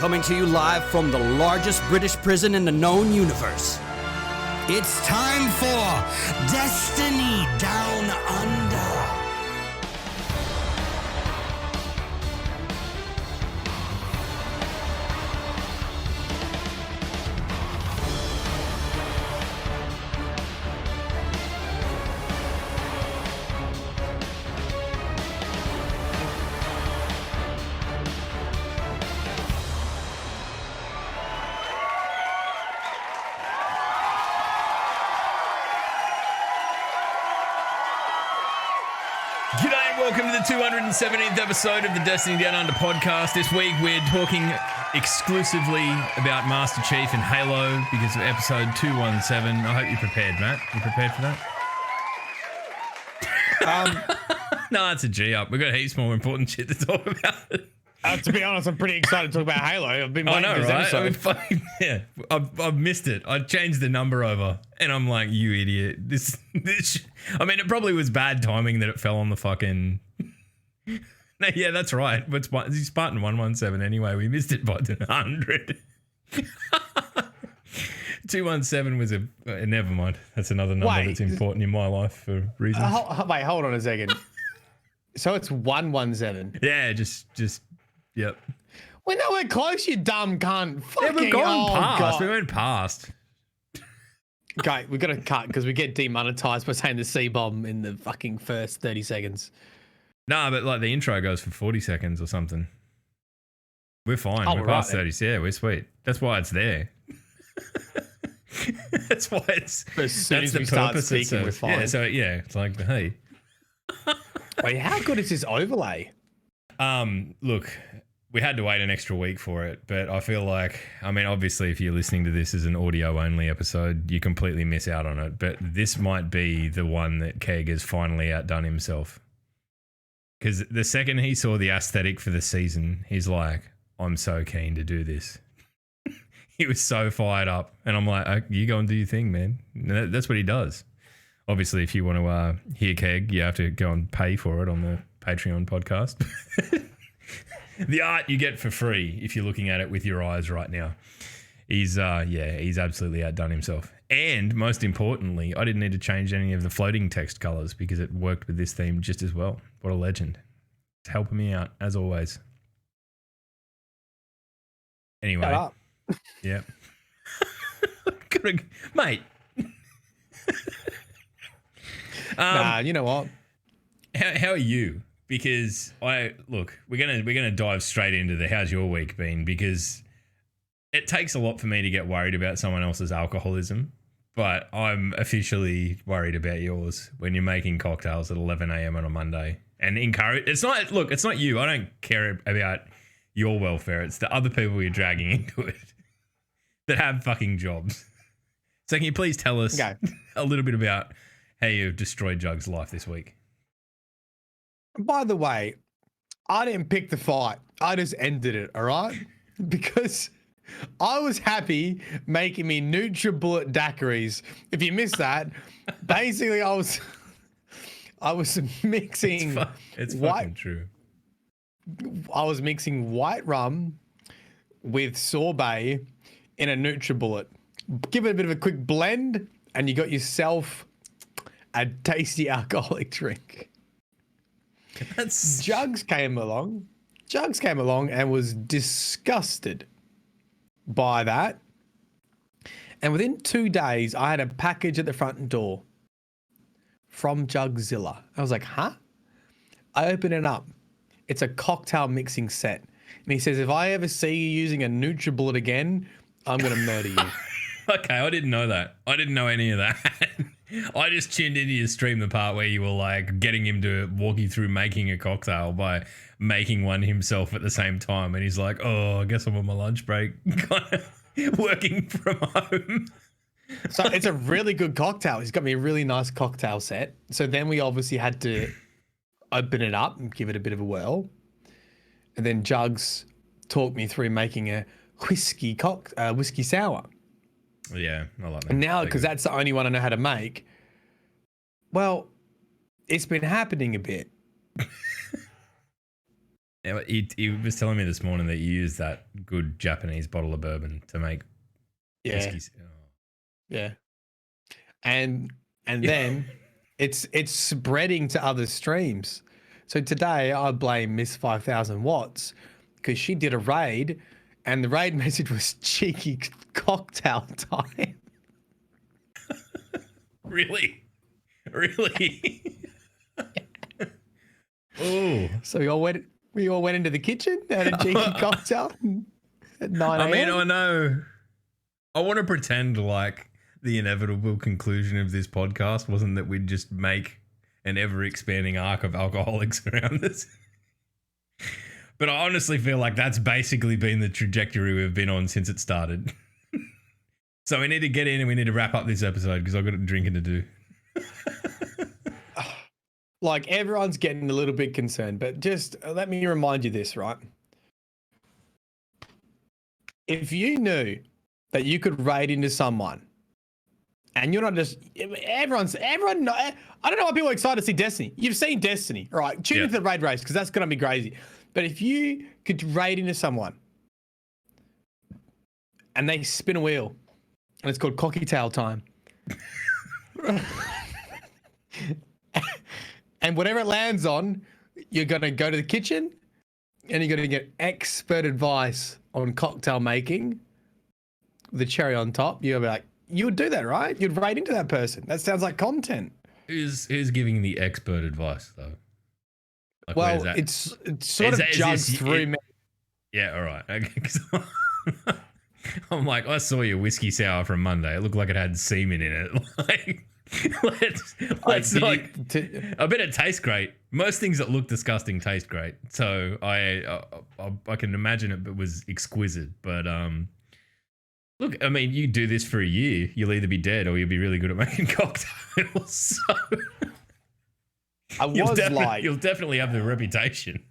coming to you live from the largest British prison in the known universe. It's time for Destiny Down Under. Welcome to the 217th episode of the Destiny Down Under podcast. This week we're talking exclusively about Master Chief and Halo because of episode 217. I hope you're prepared, Matt. You prepared for that? No, it's a G up. We've got heaps more important shit to talk about. To be honest, I'm pretty excited to talk about Halo. I've been waiting for this episode. I've missed it. I changed the number over, and I'm like, you idiot. I mean, it probably was bad timing that it fell on the fucking... No, yeah, that's right. But it's Spartan 117 anyway. We missed it by 100. 217 was never mind. That's another number that's important in my life for reasons. Wait, hold on a second. So it's 117. Yeah, just yep. We're nowhere close, you dumb cunt. Fucking, we've gone past. God. We went past. Okay, we've got to cut because we get demonetized by saying the C-bomb in the fucking first 30 seconds. No, but like the intro goes for 40 seconds or something. We're fine. Oh, we're past 30. Yeah, we're sweet. That's why it's there. That's why it's... But as soon as we start speaking, we're fine. Yeah, so yeah, it's like, hey. Wait, how good is this overlay? Look, we had to wait an extra week for it, but I feel like, I mean, obviously if you're listening to this as an audio only episode, you completely miss out on it, but this might be the one that Keg has finally outdone himself. Because the second he saw the aesthetic for the season, he's like, I'm so keen to do this. He was so fired up, and I'm like, you go and do your thing, man. And that's what he does. Obviously, if you want to hear Keg, you have to go and pay for it on the Patreon podcast. The art you get for free if you're looking at it with your eyes right now. He's absolutely outdone himself. And most importantly, I didn't need to change any of the floating text colors because it worked with this theme just as well. What a legend. It's helping me out, as always. Anyway. Yeah. Mate. Nah, you know what? How are you? Because we're gonna dive straight into the how's your week been, because it takes a lot for me to get worried about someone else's alcoholism, but I'm officially worried about yours when you're making cocktails at 11 a.m. on a Monday and encourage. It's not you. I don't care about your welfare. It's the other people you're dragging into it that have fucking jobs. So can you please tell us a little bit about how you've destroyed Jug's life this week? By the way, I didn't pick the fight. I just ended it, all right? Because I was happy making me NutriBullet daiquiris. If you missed that, basically I was mixing it's fucking true. I was mixing white rum with sorbet in a NutriBullet. Give it a bit of a quick blend and you got yourself a tasty alcoholic drink. Jugs came along and was disgusted by that. And within 2 days, I had a package at the front door from Jugzilla. I was like, huh? I open it up. It's a cocktail mixing set. And he says, if I ever see you using a NutriBullet again, I'm going to murder you. Okay, I didn't know that. I didn't know any of that. I just tuned into your stream the part where you were like getting him to walk you through making a cocktail by making one himself at the same time. And he's like, oh, I guess I'm on my lunch break, kind of working from home. So it's a really good cocktail. He's got me a really nice cocktail set. So then we obviously had to open it up and give it a bit of a whirl. And then Jugs talked me through making a whiskey sour. Yeah, I like that. And now, because that's the only one I know how to make, well, it's been happening a bit. He was telling me this morning that you use that good Japanese bottle of bourbon to make whiskey. Oh. Yeah. And then it's spreading to other streams. So today I blame Miss 5000 Watts because she did a raid and the raid message was cheeky cocktail time. Really? Oh. So we all went into the kitchen, had a cheeky cocktail at 9 a.m. I mean, I know. I want to pretend like the inevitable conclusion of this podcast wasn't that we'd just make an ever-expanding arc of alcoholics around us. But I honestly feel like that's basically been the trajectory we've been on since it started. So we need to get in and we need to wrap up this episode because I've got drinking to do. Like, everyone's getting a little bit concerned, but just let me remind you this, right? If you knew that you could raid into someone and you're not just everyone, I don't know why people are excited to see Destiny. You've seen Destiny, all right? Tune into the raid race because that's going to be crazy. But if you could raid into someone and they spin a wheel and it's called cocky tail time. And whatever it lands on, you're going to go to the kitchen and you're going to get expert advice on cocktail making with a cherry on top. You'll be like, you would do that, right? You'd raid into that person. That sounds like content. Who's giving the expert advice, though? Like, well, it's sort of judged through me. Yeah, all right. Okay, I'm like, I saw your whiskey sour from Monday. It looked like it had semen in it. Like, let's I bet it tastes great. Most things that look disgusting taste great. So I can imagine it was exquisite. But look, I mean, you do this for a year, you'll either be dead or you'll be really good at making cocktails. So you'll definitely have the reputation.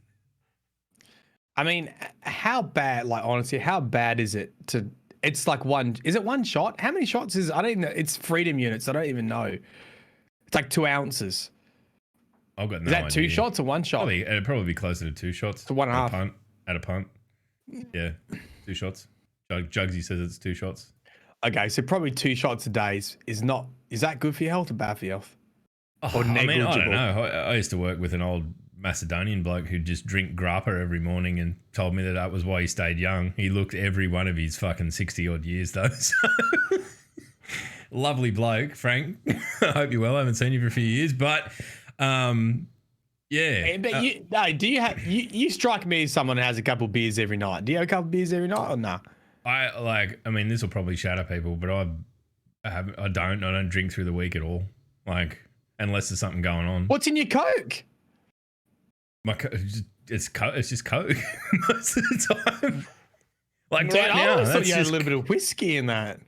I mean, how bad? Like, honestly, how bad is it to? It's like is it one shot? How many shots is? I don't even know. It's freedom units. I don't even know. It's like 2 ounces. I've got no idea. Is that idea. 2 shots or 1 shot? It'd probably be closer to 2 shots. To 1.5. At a punt. Yeah, 2 shots. Jugsy says it's 2 shots. Okay, so probably 2 shots a day is that good for your health or bad for your health? Or negligible? I mean, I don't know. I used to work with an old Macedonian bloke who'd just drink grappa every morning and told me that was why he stayed young. He looked every one of his fucking 60 odd years though. So lovely bloke, Frank. I hope you're well. I haven't seen you for a few years, but yeah. But you strike me as someone who has a couple beers every night. Do you have a couple beers every night or no? I mean, this will probably shatter people, but I don't drink through the week at all. Like, unless there's something going on. What's in your Coke? It's just Coke most of the time. Like, dude, right now, I thought you had a little bit of whiskey in that.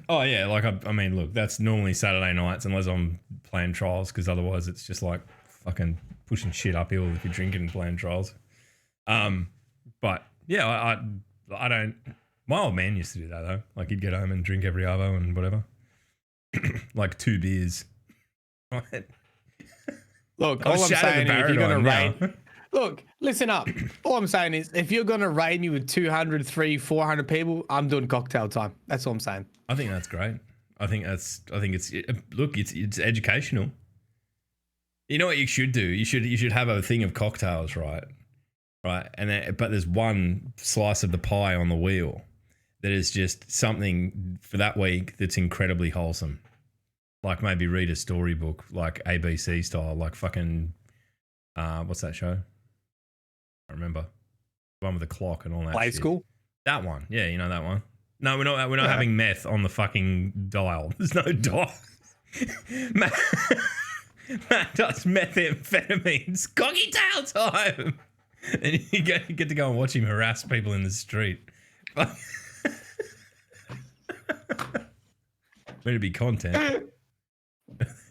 Oh yeah, like I mean, look, that's normally Saturday nights unless I'm playing trials, because otherwise it's just like fucking pushing shit uphill if you're drinking and playing trials. But yeah, I don't. My old man used to do that though. Like, he'd get home and drink every arvo and whatever, like 2 beers. Right. Look, all I'm saying is, if you're going to raid, look, listen up. All I'm saying is, if you're going to raid me with 200, 300, 400 people, I'm doing cocktail time. That's all I'm saying. I think that's great. I think it's educational. You know what you should do? You should have a thing of cocktails, right? Right. But there's one slice of the pie on the wheel that is just something for that week that's incredibly wholesome. Like, maybe read a storybook, like ABC style, like fucking, what's that show? I remember. The one with the clock and all that Play shit. School? That one. Yeah, you know that one. No, we're not having meth on the fucking dial. There's no dial. Matt does methamphetamines. Cocky tail time. And you get to go and watch him harass people in the street. Better be content.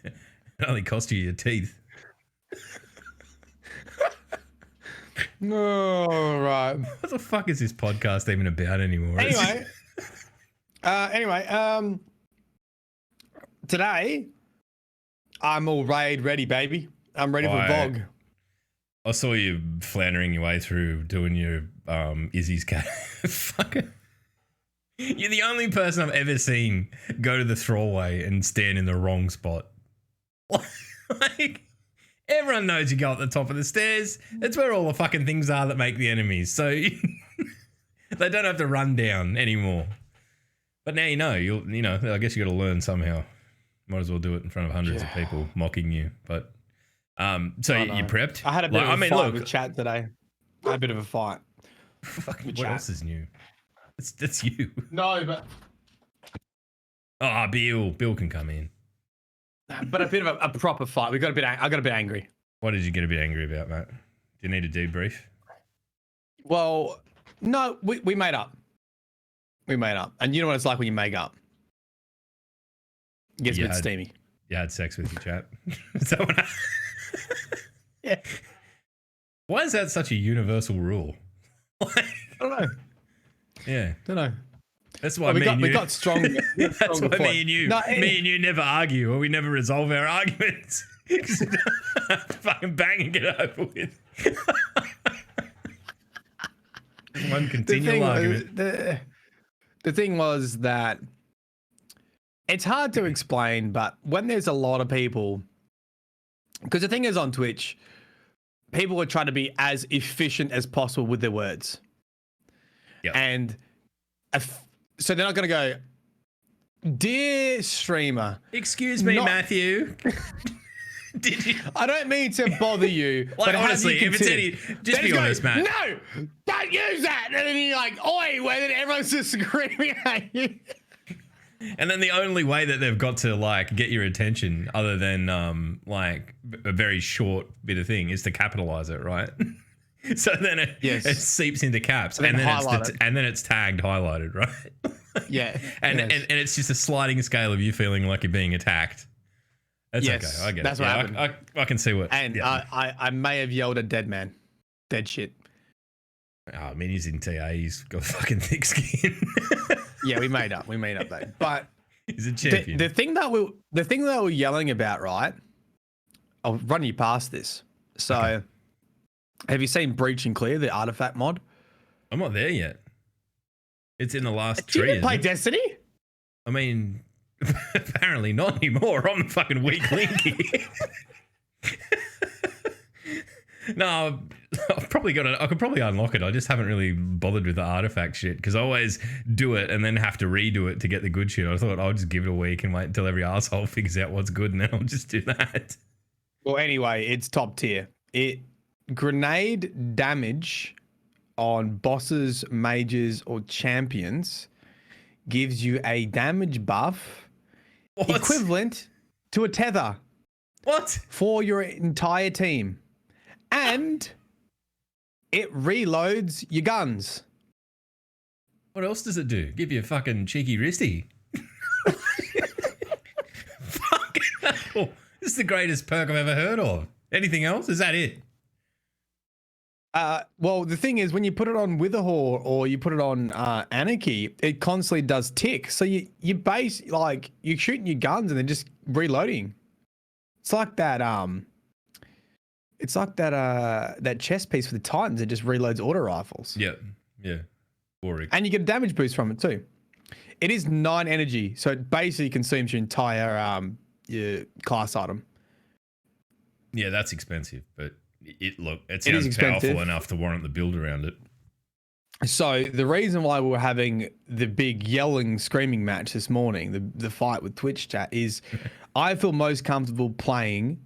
It only cost you your teeth. No, right. What the fuck is this podcast even about anymore? Anyway, today I'm all raid ready, baby. I'm ready for VOG. I saw you floundering your way through doing your Izzy's cat. Fucker. You're the only person I've ever seen go to the throwaway and stand in the wrong spot. Like, everyone knows you go up the top of the stairs. That's where all the fucking things are that make the enemies. So they don't have to run down anymore. But now you know. You know. I guess you got to learn somehow. Might as well do it in front of hundreds of people mocking you. But so you prepped. I had a bit of a fight with chat today. I had a bit of a fight. Fucking what else is new? That's you. No, but Bill can come in. But a bit of a proper fight. I got a bit angry. What did you get a bit angry about, Matt? Do you need a debrief? Well, no, we made up. We made up. And you know what it's like when you make up? It gets a bit steamy. You had sex with your chat? Is that what yeah. Why is that such a universal rule? I don't know. Yeah. Don't know. That's why we got stronger. That's why me and you never argue, or we never resolve our arguments. Fucking bang and get it over with. One continual argument. The thing was that it's hard to explain, but when there's a lot of people, because the thing is on Twitch, people are trying to be as efficient as possible with their words. Yep. And so they're not going to go, dear streamer. Excuse me, Matthew. Did you? I don't mean to bother you. Like, but honestly, if it's any, just be honest, Matt. No, don't use that. And then you're like, oi, where then everyone's just screaming at you. And then the only way that they've got to like get your attention, other than like a very short bit of thing, is to capitalize it, right? So then it seeps into caps, and then it's tagged highlighted, right? Yeah, and it's just a sliding scale of you feeling like you're being attacked. That's okay. I get that's it. What happened. I can see what. And I may have yelled at dead man, dead shit. Oh, I mean, he's in TA. He's got fucking thick skin. Yeah, we made up though. But he's a champion. The thing that we're yelling about, right? I'll run you past this. So, okay. Have you seen Breach and Clear, the artifact mod? I'm not there yet. It's in the last tree. Do you play Destiny? I mean, apparently not anymore. I'm the fucking weak link here. No, I've probably got it. I could probably unlock it. I just haven't really bothered with the artifact shit because I always do it and then have to redo it to get the good shit. I thought I'll just give it a week and wait until every asshole figures out what's good, and then I'll just do that. Well, anyway, it's top tier. Grenade damage on bosses, mages, or champions gives you a damage buff equivalent to a tether. What? For your entire team. And it reloads your guns. What else does it do? Give you a fucking cheeky wristy. Fucking hell. This is the greatest perk I've ever heard of. Anything else? Is that it? Well, the thing is, when you put it on Witherhall or you put it on Anarchy, it constantly does tick. So you base, like, you're shooting your guns and they're just reloading. It's like that that chest piece for the Titans that just reloads auto rifles. Yeah. Boring. And you get a damage boost from it too. It is 9 energy, so it basically consumes your entire your class item. Yeah, that's expensive, but it sounds powerful enough to warrant the build around it. So the reason why we were having the big yelling, screaming match this morning, the fight with Twitch chat, is I feel most comfortable playing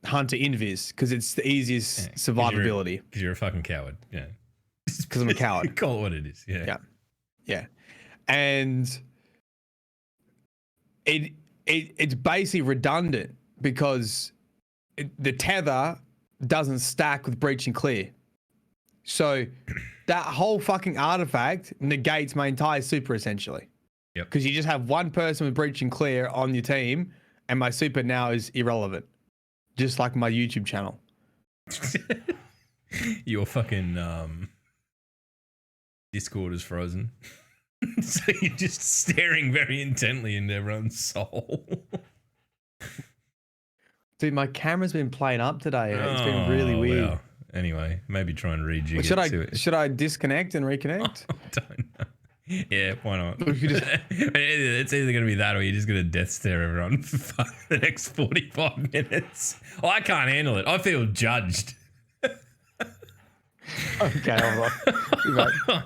Hunter Invis because it's the easiest survivability. Because you're a fucking coward. Yeah. Because I'm a coward. Call it what it is. Yeah. Yeah. And it's basically redundant because the tether doesn't stack with Breach and Clear. So that whole fucking artifact negates my entire super essentially. Yep. Because you just have one person with Breach and Clear on your team and my super now is irrelevant. Just like my YouTube channel. Your fucking Discord is frozen. So you're just staring very intently into everyone's soul. Dude, my camera's been playing up today. It's been really weird. Wow. Anyway, maybe try and rejig it. Should I disconnect and reconnect? I don't know. Yeah, why not? Or you just- It's either going to be that or you're just going to death stare everyone for the next 45 minutes. I can't handle it. I feel judged. Okay, hold on.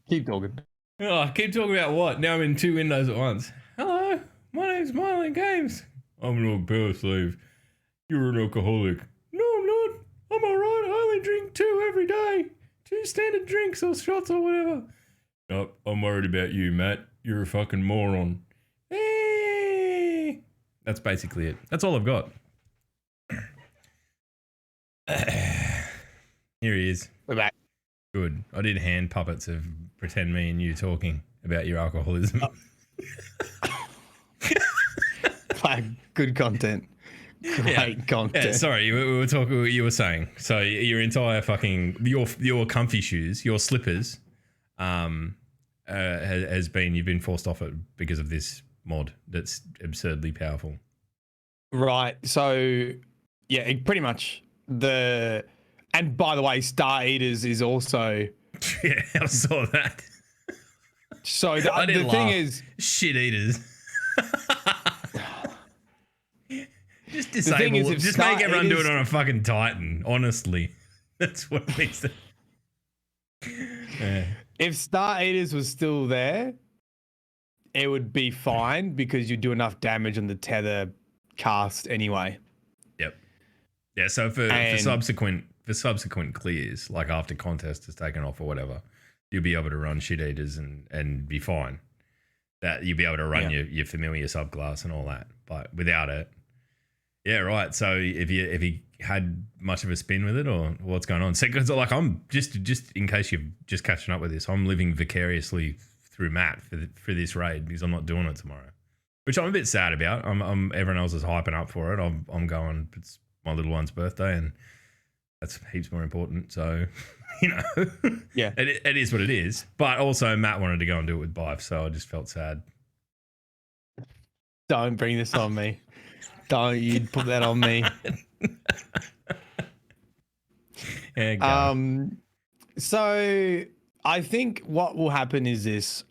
Keep talking. Oh, keep talking about what? Now I'm in two windows at once. Hello, my name's Marlon Games. I'm an power slave. You're an alcoholic. No, I'm not. I'm alright. I only drink 2 every day. 2 standard drinks or shots or whatever. Nope, I'm worried about you, Matt. You're a fucking moron. Hey! That's basically it. That's all I've got. Here he is. We're back. Good. I did hand puppets of pretend me and you talking about your alcoholism. Good content. Great content. Yeah, sorry, we were talking. You were saying so. Your entire fucking your comfy shoes, your slippers, has been you've been forced off it because of this mod that's absurdly powerful. Right. So yeah, pretty much and by the way, Star Eaters is also. Yeah, I saw that. So the thing is, shit eaters. Just disable it. Just make everyone do it on a fucking Titan. Honestly, that's what it needs to. Yeah. If Star Eaters was still there, it would be fine because you do enough damage on the tether cast anyway. Yep. Yeah. So for subsequent clears, like after contest is taken off or whatever, you'll be able to run shit eaters and be fine. That you'll be able to run your familiar subclass and all that, but without it. Yeah, right. So if you had much of a spin with it, or what's going on? So, cause like I'm just in case you're just catching up with this, I'm living vicariously through Matt for this raid because I'm not doing it tomorrow, which I'm a bit sad about. I'm everyone else is hyping up for it. I'm going. It's my little one's birthday, and that's heaps more important. So, yeah, it is what it is. But also Matt wanted to go and do it with Bife, so I just felt sad. Don't bring this on me. Don't you put that on me. Yeah, so I think what will happen is this.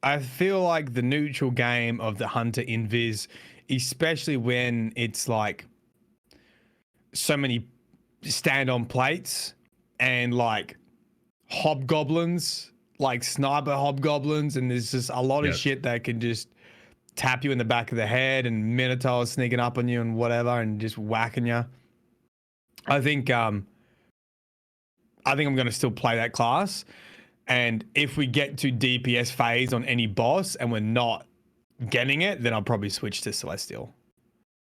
I feel like the neutral game of the Hunter Invis, especially when it's like so many stand-on plates and like hobgoblins, like sniper hobgoblins, and there's just a lot of shit that can just tap you in the back of the head and minotaurs sneaking up on you and whatever and just whacking you. I think I'm going to still play that class, and if we get to DPS phase on any boss and we're not getting it, then I'll probably switch to Celestial.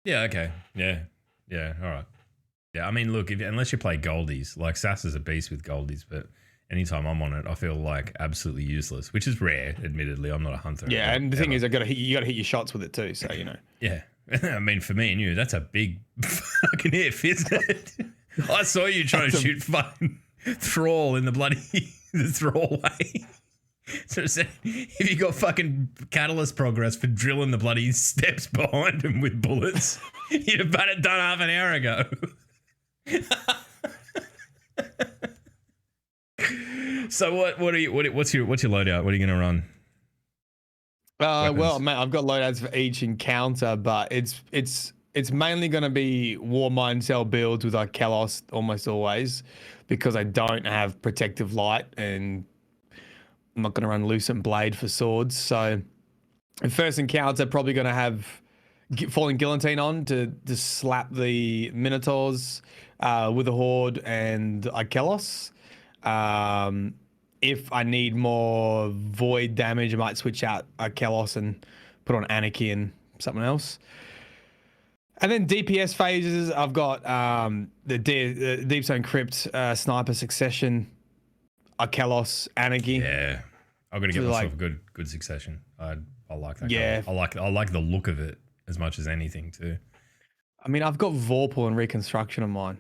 Yeah, okay. Yeah, all right. Yeah, I mean, look, unless you play Goldies, like Sass is a beast with Goldies, but anytime I'm on it, I feel like absolutely useless, which is rare, admittedly. I'm not a hunter. Yeah, and the thing is, you got to hit your shots with it too, so Yeah, I mean, for me and you, that's a big fucking if, isn't it? I saw you trying to shoot fucking Thrall in the the Thrall way. So if you got fucking catalyst progress for drilling the bloody steps behind him with bullets, you'd have had it done half an hour ago. So what's your loadout? What are you gonna run? Well, mate, I've got loadouts for each encounter, but it's mainly gonna be War Mind Cell builds with Kelos almost always, because I don't have protective light and I'm not gonna run Lucent Blade for swords. So the first encounter probably gonna have Falling Guillotine on to slap the Minotaurs with a Horde and Kelos. If I need more void damage, I might switch out Kelos and put on Anarchy and something else. And then DPS phases, I've got the Deep Zone Crypt, Sniper Succession, Kelos, Anarchy. Yeah, I'm gonna get myself a good Succession. I like that. Yeah, I like the look of it as much as anything too. I mean, I've got Vorpal and Reconstruction on mine.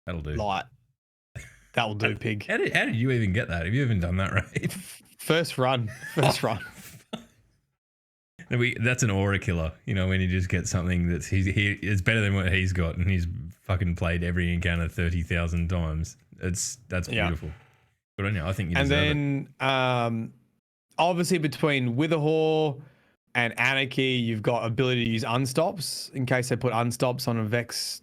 That'll do. Light. That will do, pig. How did you even get that? Have you even done that right? First run. That's an aura killer, when you just get something that's it's better than what he's got, and he's fucking played every encounter 30,000 times. That's beautiful. Good on you. I think you deserve it. And then obviously between Witherhaw and Anarchy, you've got ability to use unstops in case they put unstops on a Vex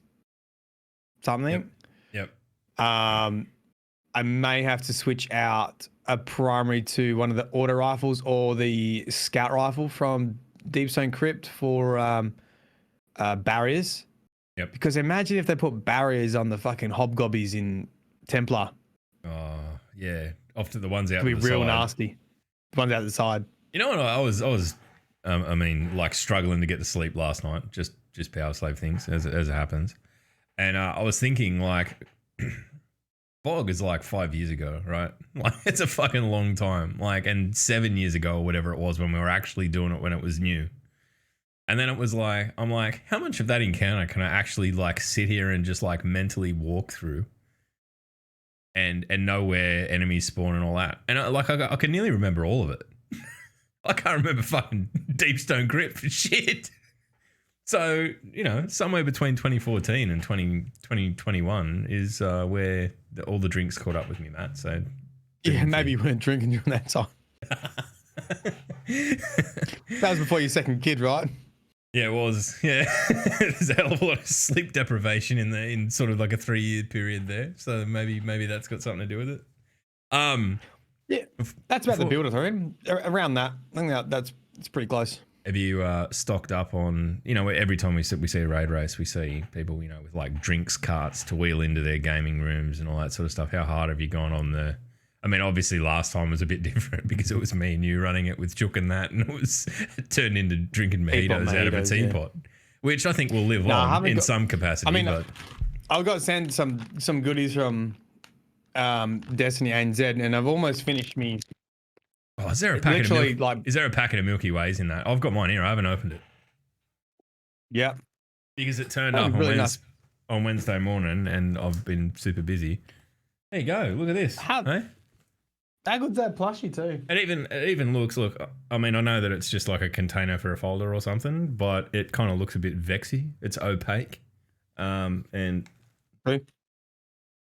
something. Yep. I may have to switch out a primary to one of the auto rifles or the scout rifle from Deepstone Crypt for barriers. Yep. Because imagine if they put barriers on the fucking hobgobbies in Templar. Oh, yeah. Off to the ones out It'd be the real side. nasty. The ones out the side. You know what? I was like struggling to get to sleep last night. Just power slave things as it happens. And I was thinking like, Bog is like 5 years ago, right? Like it's a fucking long time. Like, and 7 years ago or whatever it was when we were actually doing it when it was new. And then it was like, I'm like, how much of that encounter can I actually like sit here and just like mentally walk through and know where enemies spawn and all that? And I can nearly remember all of it. I can't remember fucking Deepstone Crypt for shit. So, you know, somewhere between 2014 and 2021 is where all the drinks caught up with me, Matt. So, yeah, maybe you weren't drinking during that time. That was before your second kid, right? Yeah, it was. Yeah, there's a hell of a lot of sleep deprivation in sort of like a 3-year period there. So maybe that's got something to do with it. Yeah, that's about the build, I think. Around that, I think it's pretty close. Have you stocked up on, you know, every time we see a raid race, we see people, you know, with like drinks carts to wheel into their gaming rooms and all that sort of stuff. How hard have you gone on I mean, obviously last time was a bit different because it was me and you running it with Chook and that, and it turned into drinking mojitos out of a teapot, which I think will live on in some capacity. I mean, but I've got to send some goodies from Destiny ANZ, and I've almost finished me. Oh, is there a packet of Milky Ways in that? I've got mine here. I haven't opened it. Yeah. Because it turned up on Wednesday morning and I've been super busy. There you go. Look at this. How good's that plushie too? It even looks, look, I mean, I know that it's just like a container for a folder or something, but it kind of looks a bit vexy. It's opaque. And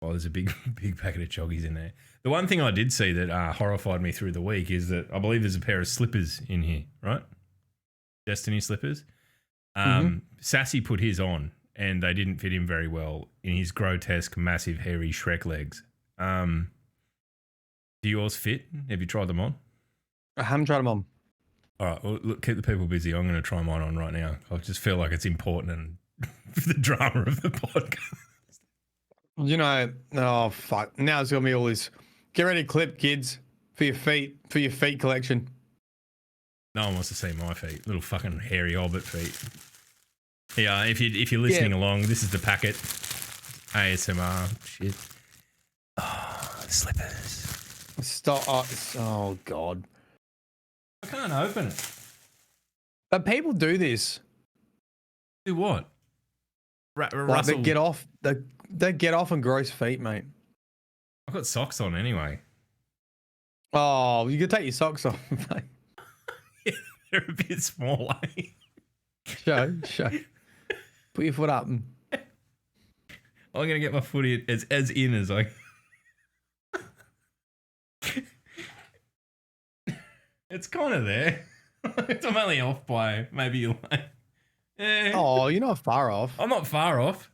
there's a big packet of choggies in there. The one thing I did see that horrified me through the week is that I believe there's a pair of slippers in here, right? Destiny slippers. Sassy put his on and they didn't fit him very well in his grotesque, massive, hairy Shrek legs. Do yours fit? Have you tried them on? I haven't tried them on. All right, well, look, keep the people busy. I'm going to try mine on right now. I just feel like it's important and for the drama of the podcast. You know, oh fuck! Now it's gonna be all this. Get ready to clip, kids, for your feet collection. No one wants to see my feet, little fucking hairy hobbit feet. Yeah, if you're listening along, this is the packet. ASMR shit. Oh, slippers. Stop! Oh god! I can't open it. But people do this. Do what? Like they get off. They get off on gross feet, mate. I've got socks on anyway. Oh, you could take your socks off, mate. Yeah, they're a bit small, eh? Show. Put your foot up. I'm gonna get my foot in as in as I. It's kind of there. I'm only off by maybe like. Oh, you're not far off. I'm not far off.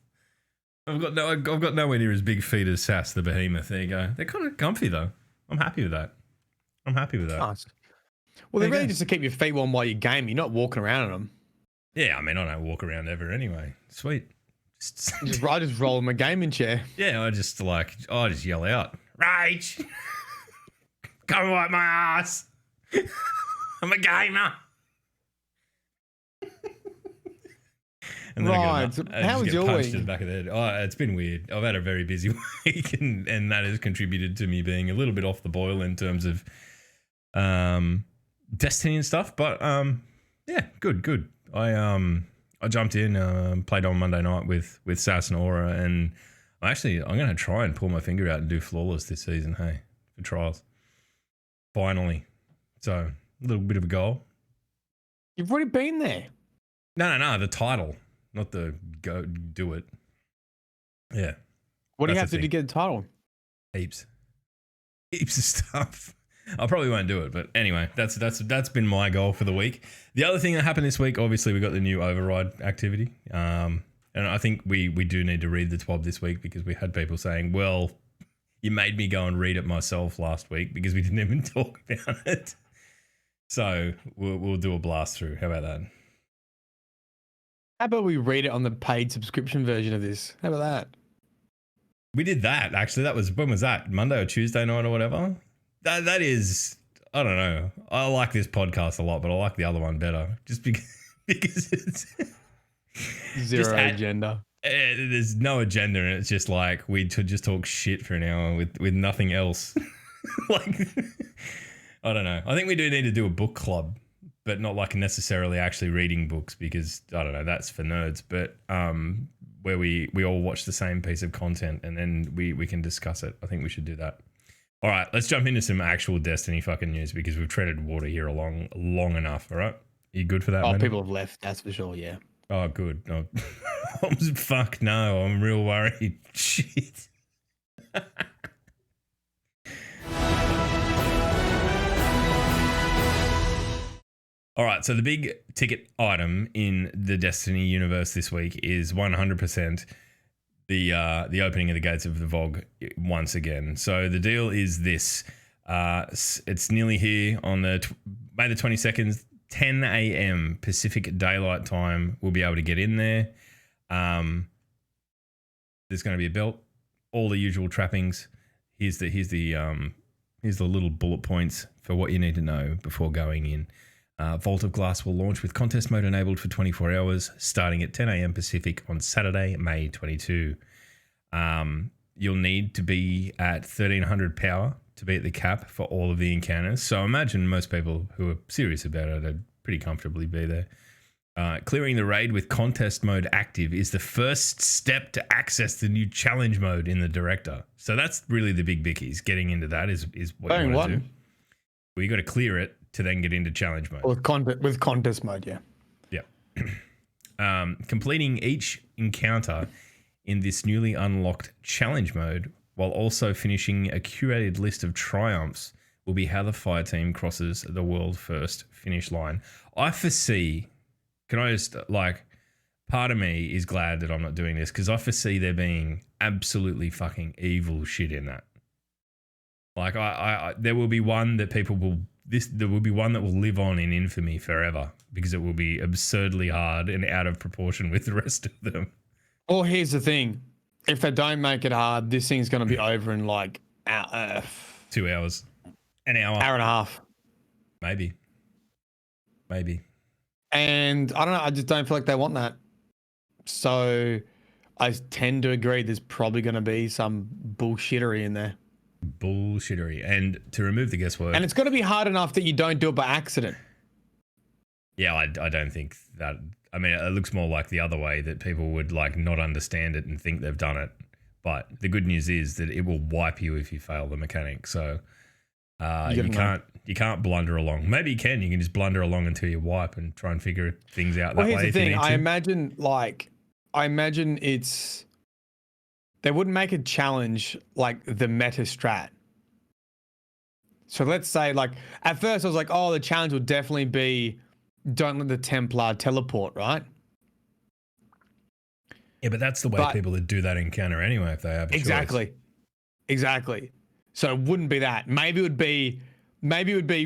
I've got nowhere near as big feet as Sass the behemoth. There you go. They're kind of comfy though. I'm happy with that. Nice. Well, they're really just to keep your feet warm while you game. You're not walking around in them. Yeah, I mean, I don't walk around ever anyway. Sweet. I just roll in my gaming chair. Yeah, I just yell out, Rage! Come wipe my ass! I'm a gamer! And then how was your week? In the back of the head. Oh, it's been weird. I've had a very busy week, and that has contributed to me being a little bit off the boil in terms of Destiny and stuff. But yeah, good. I jumped in, played on Monday night with Sass and Aura, and I'm going to try and pull my finger out and do flawless this season. Hey, for trials, finally. So a little bit of a goal. You've already been there. No, the title. Not the go do it. Yeah. What do you That's have the to do thing. to get the title? Heaps of stuff. I probably won't do it, but anyway, that's been my goal for the week. The other thing that happened this week, obviously, we got the new override activity, and I think we do need to read the TWAB this week because we had people saying, "Well, you made me go and read it myself last week because we didn't even talk about it." So we'll do a blast through. How about that? How about we read it on the paid subscription version of this? How about that? We did that actually. That was when was that? Monday or Tuesday night or whatever. That is, I don't know. I like this podcast a lot, but I like the other one better, just because it's Zero agenda. There's no agenda, and it's just like we just talk shit for an hour with nothing else. Like, I don't know. I think we do need to do a book club, but not like necessarily actually reading books because I don't know. That's for nerds, but where we all watch the same piece of content and then we can discuss it. I think we should do that. All right, let's jump into some actual Destiny fucking news because we've treaded water here long enough. All right, you good for that? Oh, man? people have left. That's for sure. Yeah. Oh, good. Oh, fuck no, I'm real worried. Shit. All right, so the big ticket item in the Destiny universe this week is 100% the opening of the gates of the VOG once again. So the deal is this. It's nearly here on the May the 22nd, 10 a.m. Pacific Daylight Time. We'll be able to get in there. There's going to be a belt, all the usual trappings. Here's the little bullet points for what you need to know before going in. Vault of Glass will launch with contest mode enabled for 24 hours, starting at 10 a.m. Pacific on Saturday, May 22. You'll need to be at 1300 power to be at the cap for all of the encounters. So imagine most people who are serious about it would pretty comfortably be there. Clearing the raid with contest mode active is the first step to access the new challenge mode in the director. So that's really the big bickies. Getting into that is what you want to do. Well, you got to clear it to then get into challenge mode. With contest mode, yeah. Yeah. Completing each encounter in this newly unlocked challenge mode while also finishing a curated list of triumphs will be how the fire team crosses the world first finish line. I foresee, part of me is glad that I'm not doing this because I foresee there being absolutely fucking evil shit in that. Like there will be one that there will be one that will live on in infamy forever because it will be absurdly hard and out of proportion with the rest of them. Well, here's the thing. If they don't make it hard, this thing's going to be over in like 2 hours. An hour. Hour and a half. Maybe. And I don't know. I just don't feel like they want that. So I tend to agree there's probably going to be some bullshittery in there. Bullshittery. And to remove the guesswork. And it's got to be hard enough that you don't do it by accident. Yeah, I don't think that. I mean, it looks more like the other way that people would like not understand it and think they've done it. But the good news is that it will wipe you if you fail the mechanic. So you can't blunder along. Maybe you can. You can just blunder along until you wipe and try and figure things out that way. Well, here's the thing. I imagine it's they wouldn't make a challenge like the meta strat. So let's say like at first I was like, oh, the challenge will definitely be don't let the Templar teleport, right? Yeah, but that's the way people that do that encounter anyway if they have a choice. Exactly. So it wouldn't be that. Maybe it would be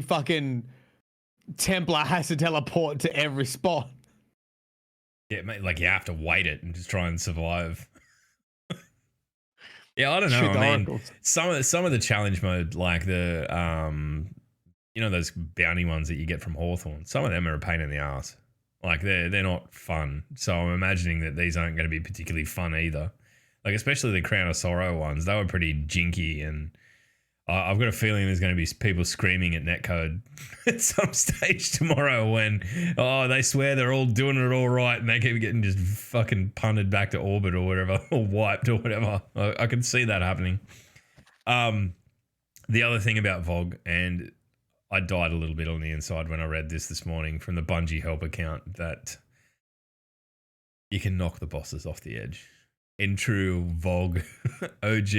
fucking Templar has to teleport to every spot. Yeah, like you have to wait it and just try and survive. Yeah, I don't know. I mean, some of the challenge mode, like the those bounty ones that you get from Hawthorne, some of them are a pain in the ass. Like they're not fun. So I'm imagining that these aren't going to be particularly fun either. Like especially the Crown of Sorrow ones, they were pretty jinky, and I've got a feeling there's going to be people screaming at netcode at some stage tomorrow when they swear they're all doing it all right and they keep getting just fucking punted back to orbit or whatever, or wiped or whatever. I can see that happening. The other thing about VOG, and I died a little bit on the inside when I read this morning from the Bungie help account, that you can knock the bosses off the edge. in true Vogue OG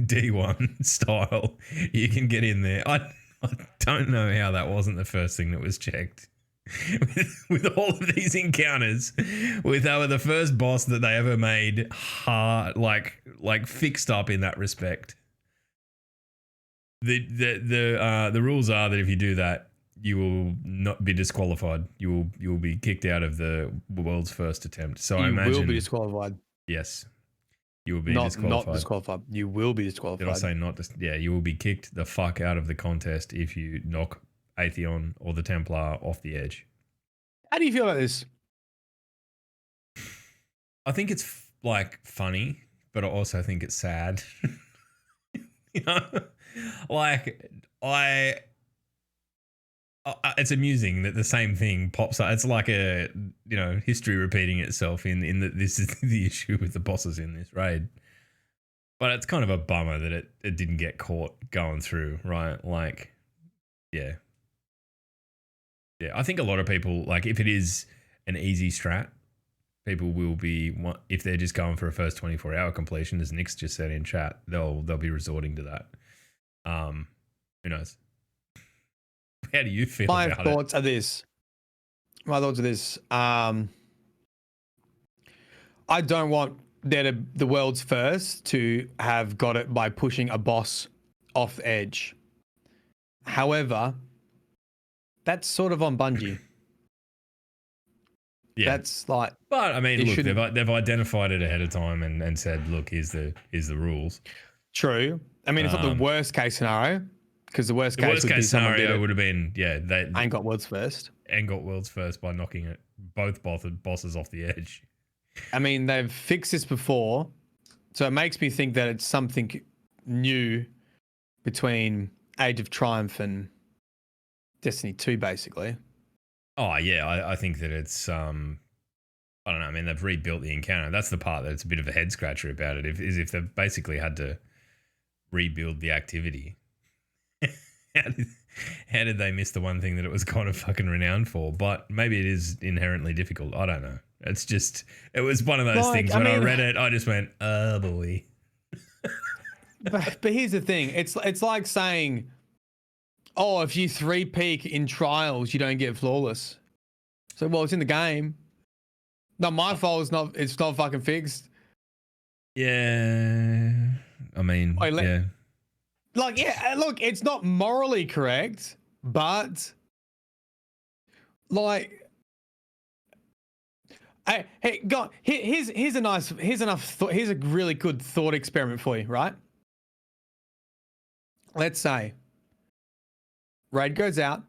D1 style, you can get in there. I don't know how that wasn't the first thing that was checked. With all of these encounters, with they were the first boss that they ever made hard, like fixed up in that respect. The rules are that if you do that, you will not be disqualified. You will be kicked out of the world's first attempt. So I imagine you will be disqualified. Yes, you will be Not disqualified. You will be disqualified. Did I say not? Yeah, you will be kicked the fuck out of the contest if you knock Atheon or the Templar off the edge. How do you feel about this? I think it's like funny, but I also think it's sad. You know, like it's amusing that the same thing pops up. It's like a history repeating itself in that this is the issue with the bosses in this raid. But it's kind of a bummer that it didn't get caught going through, right? Like, yeah. Yeah, I think a lot of people, like, if it is an easy strat, people will be, if they're just going for a first 24-hour completion, as Nick's just said in chat, they'll be resorting to that. Who knows? How do you feel about it? My thoughts are this. I don't want the world's first to have got it by pushing a boss off the edge. However, that's sort of on Bungie. Yeah, that's like. But I mean, look, they've identified it ahead of time and said, look, here's the rules. True. I mean, it's not the worst case scenario, because the worst case scenario would have been they ain't got world's first by knocking both bosses off the edge. I mean, they've fixed this before, so it makes me think that it's something new between Age of Triumph and Destiny 2, basically. Oh, yeah, I think that it's, I don't know, I mean, they've rebuilt the encounter. That's the part that's a bit of a head-scratcher about it, if they've basically had to rebuild the activity. How did they miss the one thing that it was kind of fucking renowned for? But maybe it is inherently difficult. I don't know. It's just, it was one of those things when I read it, I just went, oh boy. but here's the thing. It's like saying, oh, if you 3-peak in trials, you don't get flawless. So, well, it's in the game. Not my fault. It's not fucking fixed. Yeah. I mean, yeah. Like, yeah, look, it's not morally correct, but like, hey, God, here's a really good thought experiment for you, right? Let's say raid goes out,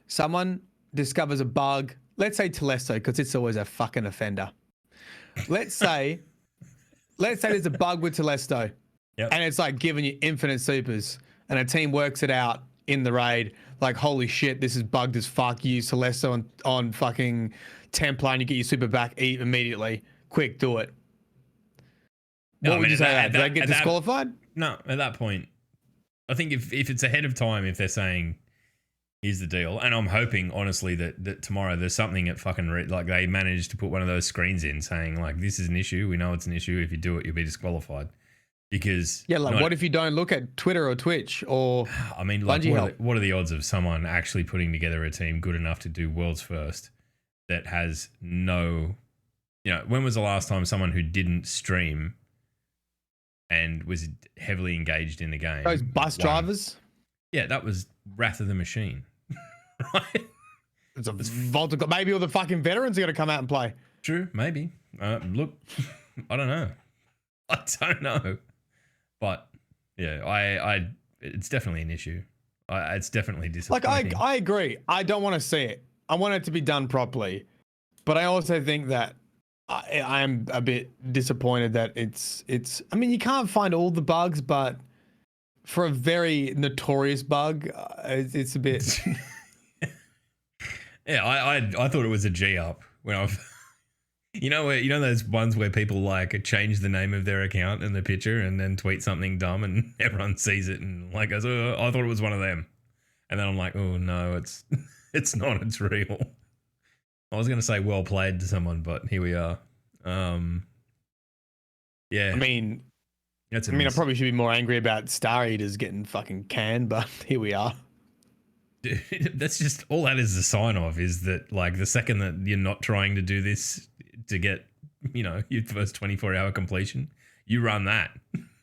someone discovers a bug. Let's say Telesto, because it's always a fucking offender. Let's say there's a bug with Telesto. Yep. And it's like giving you infinite supers, and a team works it out in the raid. Like, holy shit, this is bugged as fuck. You use Celeste on fucking Templar and you get your super back immediately. Quick, do it. What would you say? Do they get disqualified? No, at that point, I think if it's ahead of time, if they're saying, here's the deal, and I'm hoping, honestly, that tomorrow there's something at fucking, like, they managed to put one of those screens in saying, like, this is an issue. We know it's an issue. If you do it, you'll be disqualified. Because what if you don't look at Twitter or Twitch or I mean, like, what are the odds of someone actually putting together a team good enough to do world's first that has no, when was the last time someone who didn't stream and was heavily engaged in the game? Those bus drivers? Yeah, that was Wrath of the Machine. Right? It's a Volta. Maybe all the fucking veterans are going to come out and play. True, maybe. Look, I don't know. But yeah, it's definitely an issue. It's definitely disappointing. Like, I agree. I don't want to see it. I want it to be done properly. But I also think that I am a bit disappointed that it's. I mean, you can't find all the bugs, but for a very notorious bug, it's a bit. Yeah, I thought it was a G up when I've. You know those ones where people like change the name of their account and the picture and then tweet something dumb and everyone sees it and like goes, oh, I thought it was one of them. And then I'm like, oh no, it's not, it's real. I was going to say well played to someone, but here we are. Yeah. I mean, That's a I miss. probably should be more angry about Star Eaters getting fucking canned, but here we are. Dude, that's just all that is a sign of is that like the second that you're not trying to do this to get, your first 24-hour completion, you run that.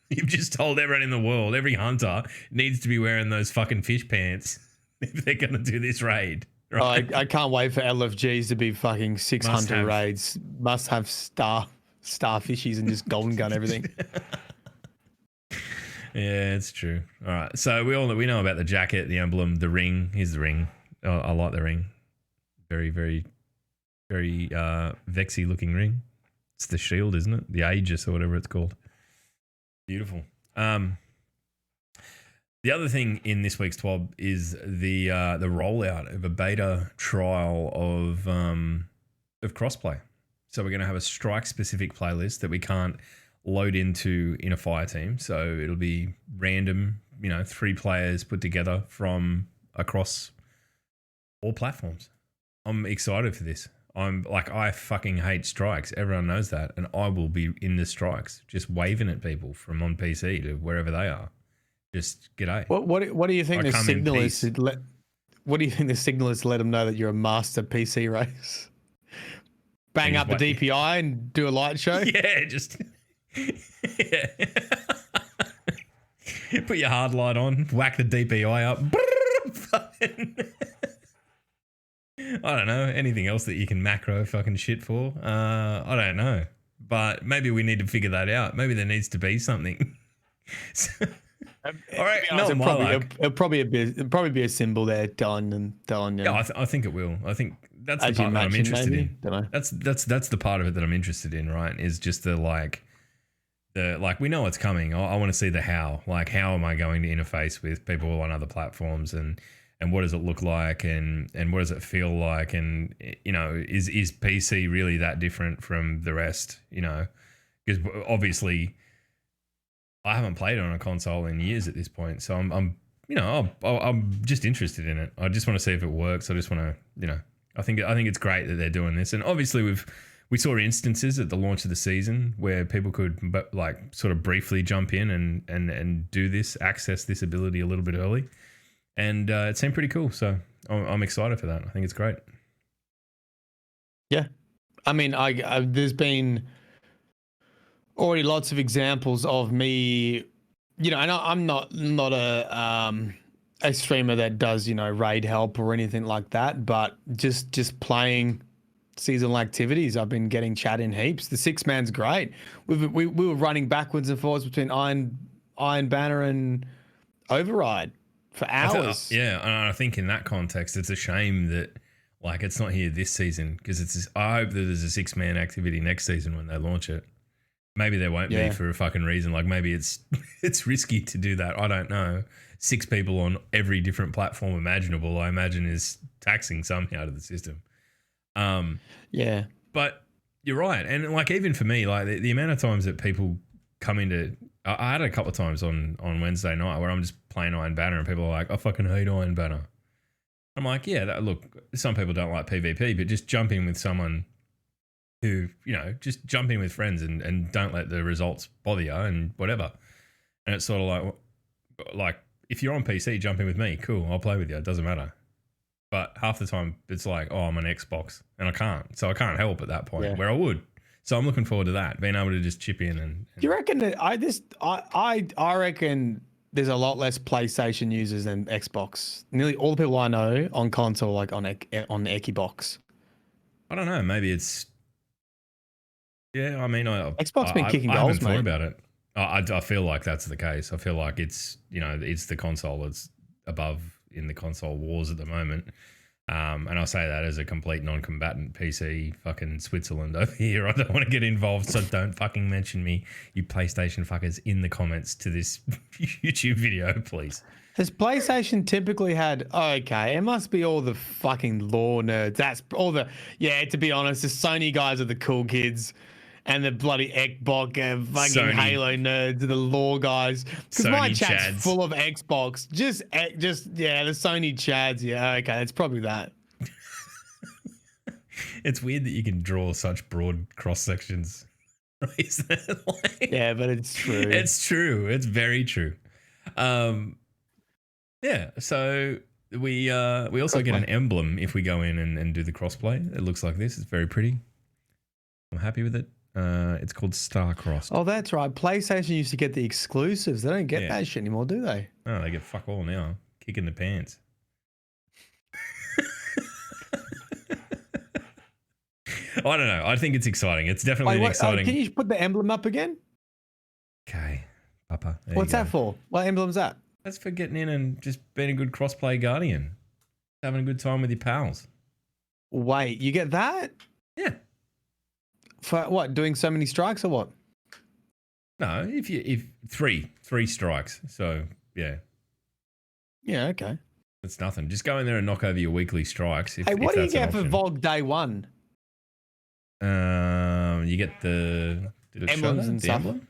You've just told everyone in the world, every hunter needs to be wearing those fucking fish pants if they're going to do this raid. Right? I can't wait for LFGs to be fucking 600 raids. Must have starfishies and just golden gun everything. Yeah, it's true. All right, so we know about the jacket, the emblem, the ring. Here's the ring. Oh, I like the ring. Very, very, very vexy looking ring. It's the shield, isn't it? The Aegis or whatever it's called. Beautiful. The other thing in this week's TWAB is the rollout of a beta trial of Crossplay. So we're going to have a strike specific playlist that we can't load into in a fire team. So it'll be random, 3 players put together from across all platforms. I'm excited for this. I fucking hate strikes. Everyone knows that. And I will be in the strikes, just waving at people from on PC to wherever they are. Just g'day. What do you think the signal is? What do you think the signal is to let them know that you're a master PC race? Bang up the DPI and do a light show? Yeah, just... yeah. Put your hard light on, whack the DPI up. I don't know. Anything else that you can macro fucking shit for? I don't know. But maybe we need to figure that out. Maybe there needs to be something. All right, it'll probably be a symbol there telling them. Yeah, I think it will. I think that's the part that I'm interested in. Don't know. That's the part of it that I'm interested in. Right? Is just the we know it's coming. I want to see the how. Like, how am I going to interface with people on other platforms, and what does it look like, and what does it feel like, and is PC really that different from the rest? Because obviously I haven't played it on a console in years at this point, so I'm just interested in it. I just want to see if it works. I just want to, I think it's great that they're doing this, and obviously we saw instances at the launch of the season where people could sort of briefly jump in and do this, access this ability a little bit early, and it seemed pretty cool. So I'm excited for that. I think it's great. Yeah, I mean, there's been already lots of examples of me, and I'm not a streamer that does raid help or anything like that, but just playing seasonal activities, I've been getting chat in heaps. The 6-man's great. We were running backwards and forwards between Iron Banner and Override for hours. And I think in that context, it's a shame that it's not here this season, because I hope that there's a 6-man activity next season when they launch it. Maybe there won't be for a fucking reason. Maybe it's risky to do that. I don't know. 6 people on every different platform imaginable, I imagine, is taxing somehow to the system. But you're right. And even for me, the amount of times that people come into, I had a couple of times on Wednesday night where I'm just playing Iron Banner and people are like, I fucking hate Iron Banner. I'm like, look, some people don't like PvP, but just jump in with someone who, just jump in with friends and don't let the results bother you and whatever. And it's sort of like if you're on PC, jump in with me. Cool, I'll play with you. It doesn't matter. But half the time it's I'm an Xbox and I can't. So I can't help at that point where I would. So I'm looking forward to that, being able to just chip in and Do you reckon that I reckon there's a lot less PlayStation users than Xbox. Nearly all the people I know on console on the Xbox. I don't know. Maybe it's. Yeah, I mean, Xbox been kicking I goals, haven't thought mate. about it. I feel like that's the case. I feel like it's it's the console that's above in the console wars at the moment. And I say that as a complete non-combatant PC fucking Switzerland over here. I don't want to get involved, so don't fucking mention me, you PlayStation fuckers, in the comments to this YouTube video, please. Has PlayStation typically had, okay, it must be all the fucking lore nerds. That's all the, to be honest, the Sony guys are the cool kids. And the bloody Xbox and fucking Sony. Halo nerds, the lore guys. Because my chat's Chads. full of Xbox. Just the Sony Chads. Yeah, okay, it's probably that. It's weird that you can draw such broad cross sections. Is that like, Yeah, but it's true. It's true. It's very true. Yeah. So we also get an Crossplay. emblem if we go in and do the crossplay. It looks like this. It's very pretty. I'm happy with it. It's called Star-Crossed. Oh, that's right. PlayStation used to get the exclusives. They don't get that shit anymore, do they? Oh, they get fuck all now. Kick in the pants. I don't know. I think it's exciting. It's definitely exciting. Can you put the emblem up again? Okay, Papa. What's that for? What emblem's that? That's for getting in and just being a good crossplay guardian. Having a good time with your pals. Wait, you get that? Yeah. For what? Doing so many strikes or what? No, if three strikes. So yeah. Yeah, okay. It's nothing. Just go in there and knock over your weekly strikes. Hey, what do you get for Vogue Day 1? You get the emblems and stuff. Emblem?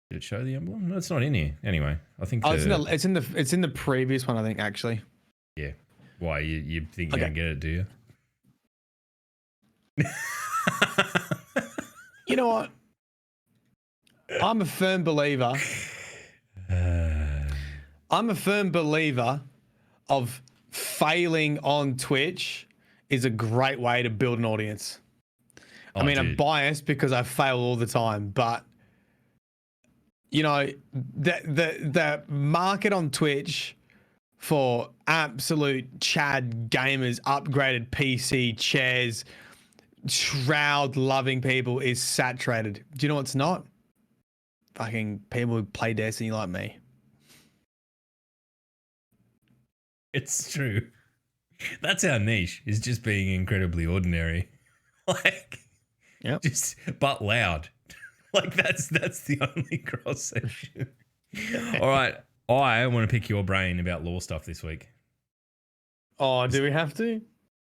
Did it show the emblem? No, it's not in here. Anyway, I think it's in the previous one, I think, actually. Yeah. Why you think you're gonna get it? Do you? You know what? I'm a firm believer. I'm a firm believer of failing on Twitch is a great way to build an audience. I mean, I'm biased because I fail all the time, but you know, the market on Twitch for absolute Chad gamers, upgraded PC chairs, shroud loving people is saturated. Do you know what's not? Fucking people who play Destiny like me. It's true. That's our niche, is just being incredibly ordinary. Like, yep. Just but loud. Like that's the only cross section. All right. I want to pick your brain about law stuff this week. Oh, do we have to?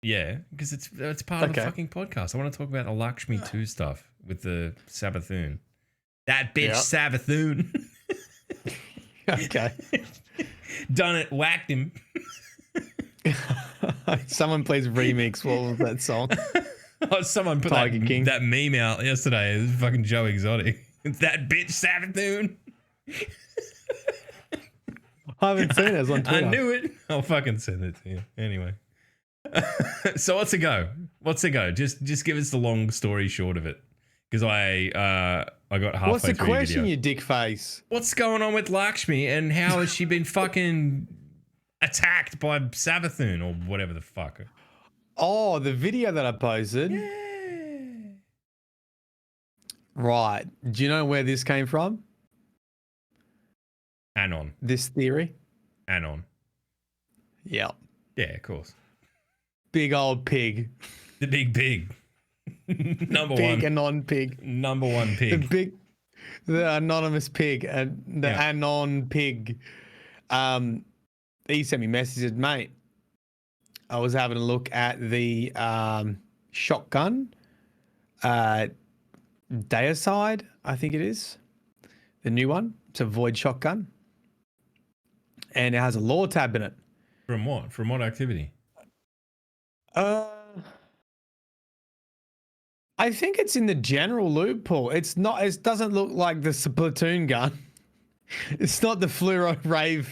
Yeah, because it's part of the fucking podcast. I want to talk about the Lakshmi-2 stuff with the Savathun. That bitch Savathun. Okay. Done it, whacked him. Someone please remix. What was that song? Oh, someone put that meme out yesterday. It was fucking Joe Exotic. It's that bitch Savathun. I haven't seen it. It's on Twitter. I knew it. I'll fucking send it to you. Anyway. So what's it go? Just give us the long story short of it. Because I got halfway What's the through question, your video. you dick face? What's going on with Lakshmi and how has she been fucking attacked by Savathun or whatever the fuck? Oh, the video that I posted. Yeah. Right. Do you know where this came from? Anon. This theory? Anon. Yeah. Yeah, of course. Big old pig. The big pig. Number big one. Anon pig. Number one pig. The anonymous pig and the Anon pig. He sent me messages, mate. I was having a look at the shotgun, Deicide, I think it is, the new one. It's a void shotgun, and it has a lore tab in it. From what? From what activity? I think it's in the general loot pool. It's not. It doesn't look like the Splatoon gun. It's not the fluoro rave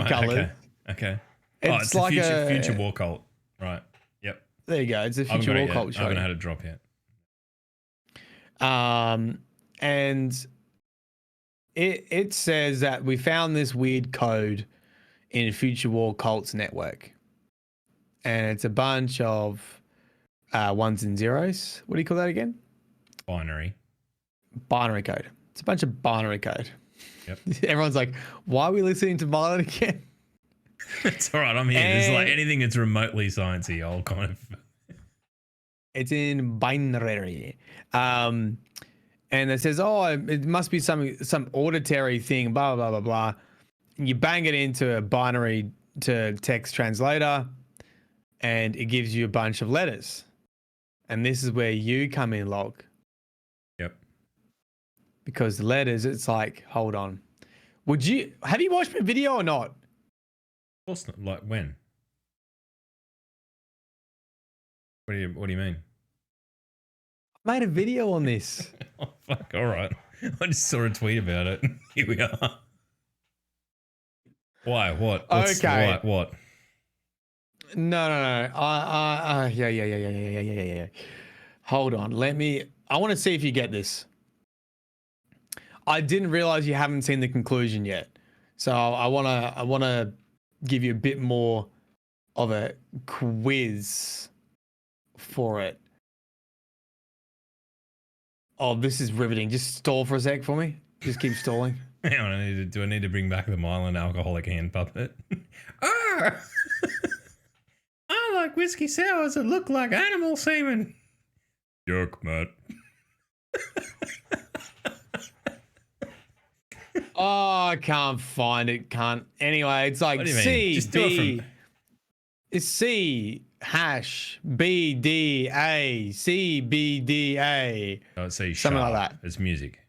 color. Okay. It's a like future war cult. Right. Yep. There you go. It's a future war cult show. I haven't had a drop yet. And it says that we found this weird code in Future War Cult's network, and it's a bunch of ones and zeros. What do you call that again? Binary code. It's a bunch of binary code. Yep. Everyone's like, why are we listening to Violet again? It's all right. I'm here. There's like anything that's remotely sciencey, I'll kind of. It's in binary. And it says, oh, it must be some auditory thing, blah, blah, blah, blah, blah. You bang it into a binary to text translator, and it gives you a bunch of letters. And this is where you come in, Log. Yep. Because the letters, it's like, hold on. Have you watched my video or not? Of course not. Like when? What do you mean? Made a video on this. Oh, fuck. All right. I just saw a tweet about it. Here we are. Why? What? Okay. What? No. Yeah. Hold on. I want to see if you get this. I didn't realize you haven't seen the conclusion yet. So I want to give you a bit more of a quiz for it. Oh, this is riveting. Just stall for a sec for me. Just keep stalling. Hang on, do I need to bring back the Mylan alcoholic hand puppet? I like whiskey sours that look like animal semen. Joke, Matt. Oh, I can't find it. Can't. Anyway, it's like It's C-BDA. Oh, it's C something sharp. like that. It's music.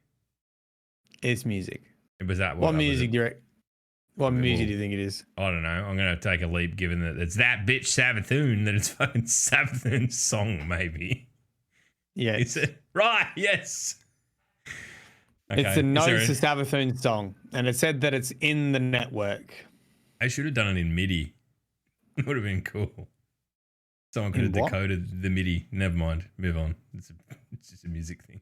It's music. Was that What music do you think it is? I don't know. I'm going to take a leap given that it's that bitch Savathun, that it's fucking Savathun's song, maybe. Yeah. Is it? Right, yes. Okay. It's the notes of Savathun's song, and it said that it's in the network. I should have done it in MIDI. It would have been cool. Someone could have decoded the MIDI. Never mind. Move on. It's just a music thing.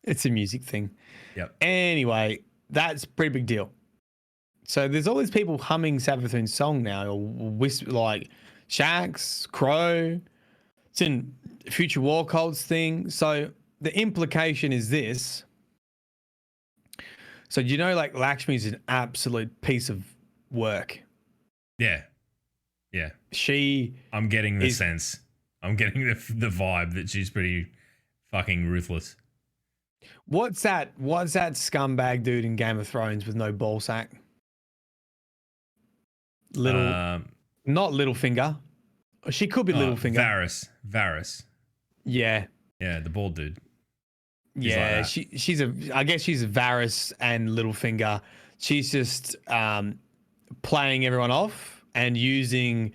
It's a music thing. Yep. Anyway, that's a pretty big deal. So there's all these people humming Savathun's song now, or like Shax, Crow. It's in Future War Cults thing. So the implication is this. So do you know, like, Lakshmi's an absolute piece of work. Yeah. Yeah. I'm getting the sense. I'm getting the vibe that she's pretty fucking ruthless. What's that scumbag dude in Game of Thrones with no ball sack? Not Littlefinger. She could be Littlefinger. Varys. Yeah. Yeah, the bald dude. He's Yeah, like I guess she's Varys and Littlefinger. She's just playing everyone off and using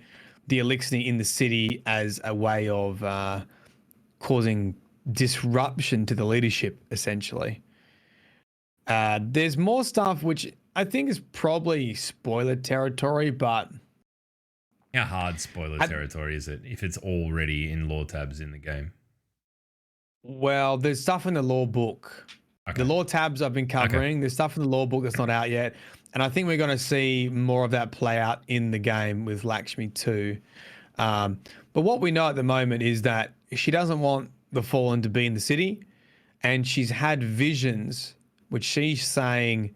the elixir in the city as a way of causing disruption to the leadership, essentially. There's more stuff which I think is probably spoiler territory, but how hard spoiler territory is it if it's already in lore tabs in the game? Well, there's stuff in the lore book. Okay. The lore tabs I've been covering. Okay. There's stuff in the lore book that's not out yet. And I think we're going to see more of that play out in the game with Lakshmi-2. But what we know at the moment is that she doesn't want the Fallen to be in the city. And she's had visions, which she's saying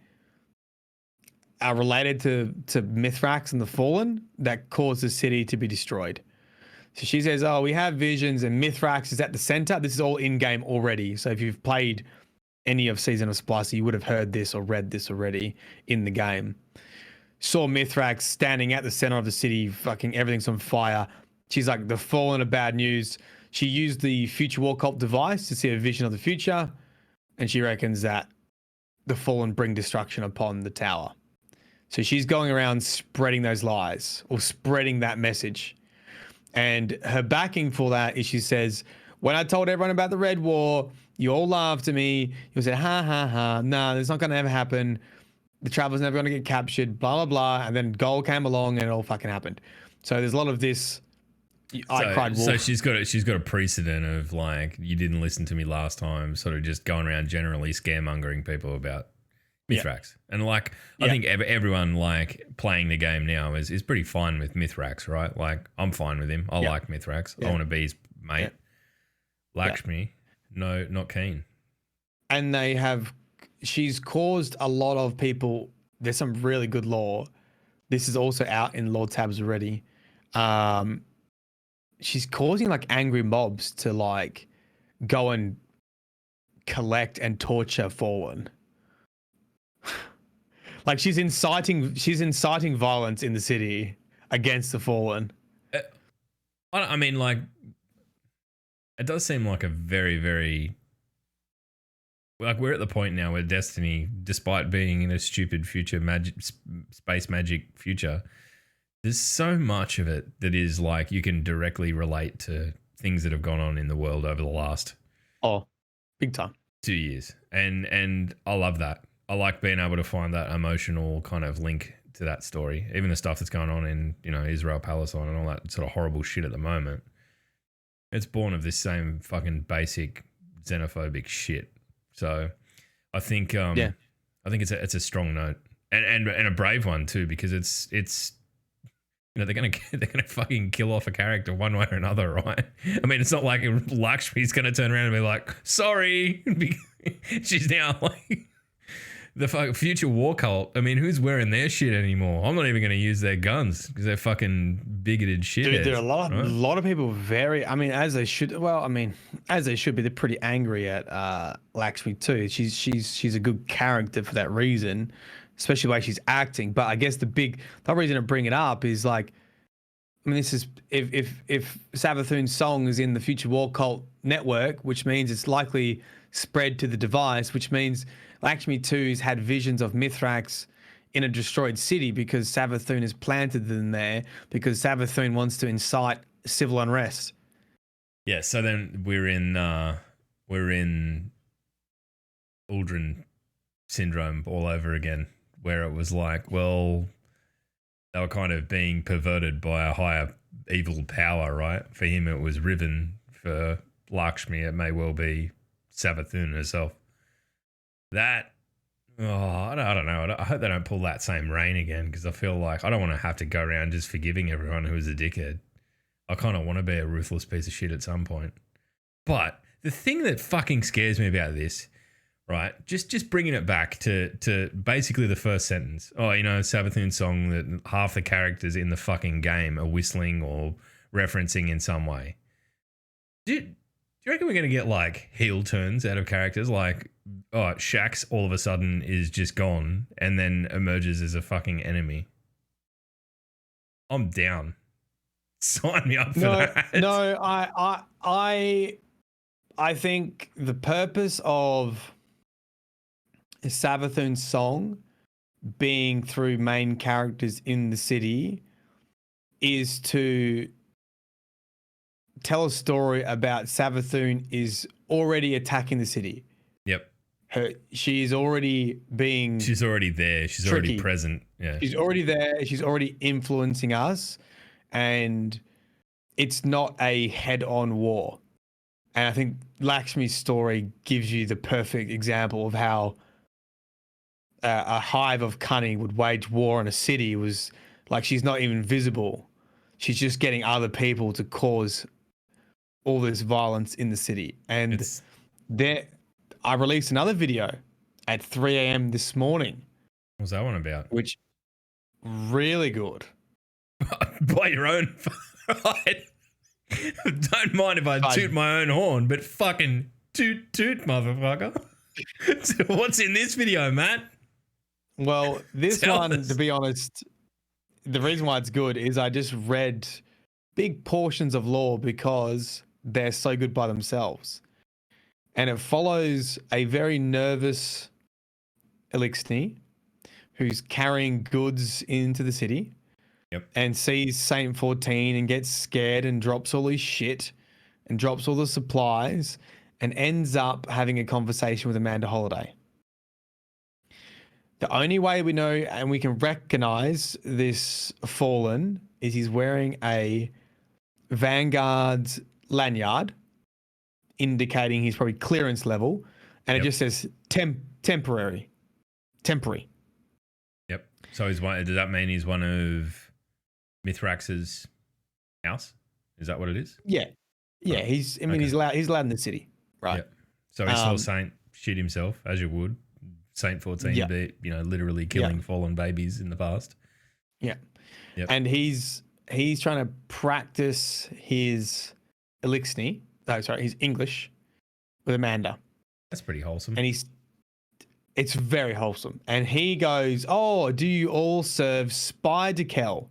are related to Mithrax and the Fallen, that cause the city to be destroyed. So she says, we have visions and Mithrax is at the center. This is all in-game already. So if you've played any of Season of Splicer, you would have heard this or read this already in the game. Saw Mithrax standing at the center of the city, fucking everything's on fire. She's like, the Fallen are bad news. She used the Future War Cult device to see a vision of the future, and she reckons that the Fallen bring destruction upon the tower. So she's going around spreading those lies or spreading that message. And her backing for that is she says, when I told everyone about the Red War, you all laughed at me. You said, ha, ha, ha. No, it's not going to ever happen. The Traveler's never going to get captured, blah, blah, blah. And then Gold came along and it all fucking happened. So there's a lot of this. I cried wolf. So she's got a precedent of, like, you didn't listen to me last time, sort of just going around generally scaremongering people about Mithrax. Yeah. And, like, I think everyone, like, playing the game now is pretty fine with Mithrax, right? Like, I'm fine with him. I like Mithrax. I want to be his mate. Lakshmi, no, not keen. And she's caused a lot of people, there's some really good lore. This is also out in lore tabs already. She's causing, like, angry mobs to, like, go and collect and torture Fallen. Like, she's inciting violence in the city against the Fallen. I mean, like, it does seem like a very, very, like, we're at the point now where Destiny, despite being in a stupid future space magic future, there's so much of it that is, like, you can directly relate to things that have gone on in the world over the last Oh, big time. 2 years. And I love that. I like being able to find that emotional kind of link to that story. Even the stuff that's going on in, Israel, Palestine and all that sort of horrible shit at the moment. It's born of this same fucking basic xenophobic shit. So I think it's a strong note. And a brave one too, because it's they're gonna fucking kill off a character one way or another, right? I mean, it's not like Lakshmi's gonna turn around and be like, sorry. She's now like the fucking future war cult. I mean, who's wearing their shit anymore? I'm not even gonna use their guns because they're fucking bigoted shit. Dude, there are a lot of people as they should. Well, I mean, as they should be. They're pretty angry at Lakshmi-2. She's a good character for that reason, especially the way she's acting. But I guess the reason to bring it up is like, I mean, this is if Savathun's song is in the Future War Cult network, which means it's likely spread to the device, which means Lakshmi-2's had visions of Mithrax in a destroyed city because Savathun has planted them there because Savathun wants to incite civil unrest. Yeah, so then we're in Aldrin syndrome all over again, where it was like, well, they were kind of being perverted by a higher evil power, right? For him, it was Riven. For Lakshmi, it may well be Savathun herself. I don't know. I hope they don't pull that same reign again, because I feel like I don't want to have to go around just forgiving everyone who is a dickhead. I kind of want to be a ruthless piece of shit at some point. But the thing that fucking scares me about this, right, just bringing it back to basically the first sentence. Oh, Savathun's song that half the characters in the fucking game are whistling or referencing in some way. Do you reckon we're going to get like heel turns out of characters? Like, oh, Shax all of a sudden is just gone and then emerges as a fucking enemy. I'm down. Sign me up for that. No, I think the purpose of Savathun's song being through main characters in the city is to tell a story about Savathun is already attacking the city. Yep. She's already there. She's already present. Yeah. She's already there. She's already influencing us. And it's not a head-on war. And I think Lakshmi's story gives you the perfect example of how a hive of cunning would wage war on a city. It was like she's not even visible. She's just getting other people to cause all this violence in the city. And I released another video at 3 a.m. this morning. What's that one about? Which really good. By your own right. Don't mind if I toot my own horn, but fucking toot, motherfucker. So what's in this video, Matt? Well, this one, to be honest, the reason why it's good is I just read big portions of lore because they're so good by themselves. And it follows a very nervous Elixni who's carrying goods into the city. Yep. And sees Saint 14 and gets scared and drops all his shit and drops all the supplies and ends up having a conversation with Amanda Holiday. The only way we know and we can recognize this fallen is he's wearing a Vanguard lanyard, indicating he's probably clearance level, and it just says temporary. Yep. So does that mean he's one of Mithrax's house? Is that what it is? Yeah. He's allowed in the city, right? Yep. So he saw Saint shit himself, as you would. Saint 14 be, literally killing fallen babies in the past. Yeah. Yep. And he's trying to practice his his English with Amanda. That's pretty wholesome. And it's very wholesome. And he goes, "Oh, do you all serve Spider-Kel?"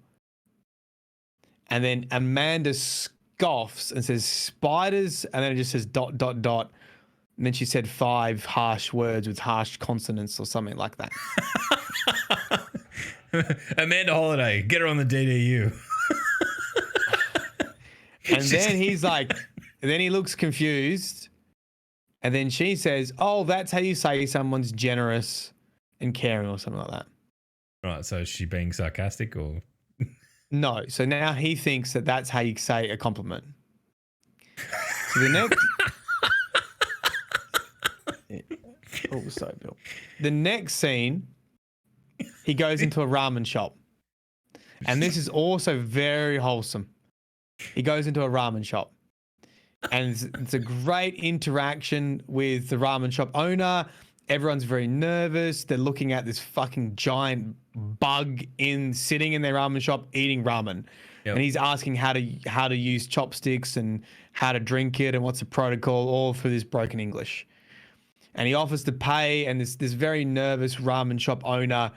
And then Amanda scoffs and says, "Spiders," and then it just says ... And then she said 5 harsh words with harsh consonants or something like that. Amanda Holiday, get her on the DDU. And then he's like, and then he looks confused And then she says, "Oh, that's how you say someone's generous and caring," or something like that. Right. So is she being sarcastic or? No. So now he thinks that that's how you say a compliment. So the next. Oh, sorry, Bill. The next scene, he goes into a ramen shop. And this is also very wholesome. He goes into a ramen shop. And it's a great interaction with the ramen shop owner. Everyone's very nervous. They're looking at this fucking giant bug sitting in their ramen shop eating ramen. Yep. And he's asking how to use chopsticks and how to drink it and what's the protocol, all for this broken English. And he offers to pay, and this very nervous ramen shop owner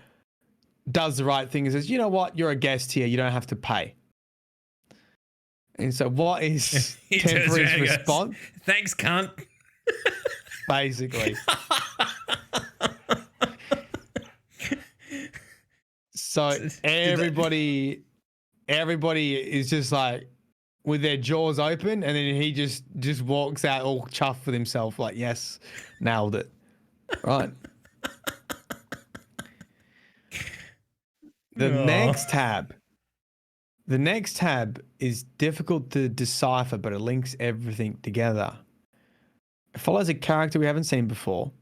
does the right thing and says, "You know what? You're a guest here. You don't have to pay." And so what is Temporry's response? "Thanks, cunt." Basically. So everybody is just like with their jaws open, and then he just walks out all chuffed with himself, like, yes, nailed it. Right. The next tab is difficult to decipher, but it links everything together. It follows a character we haven't seen before,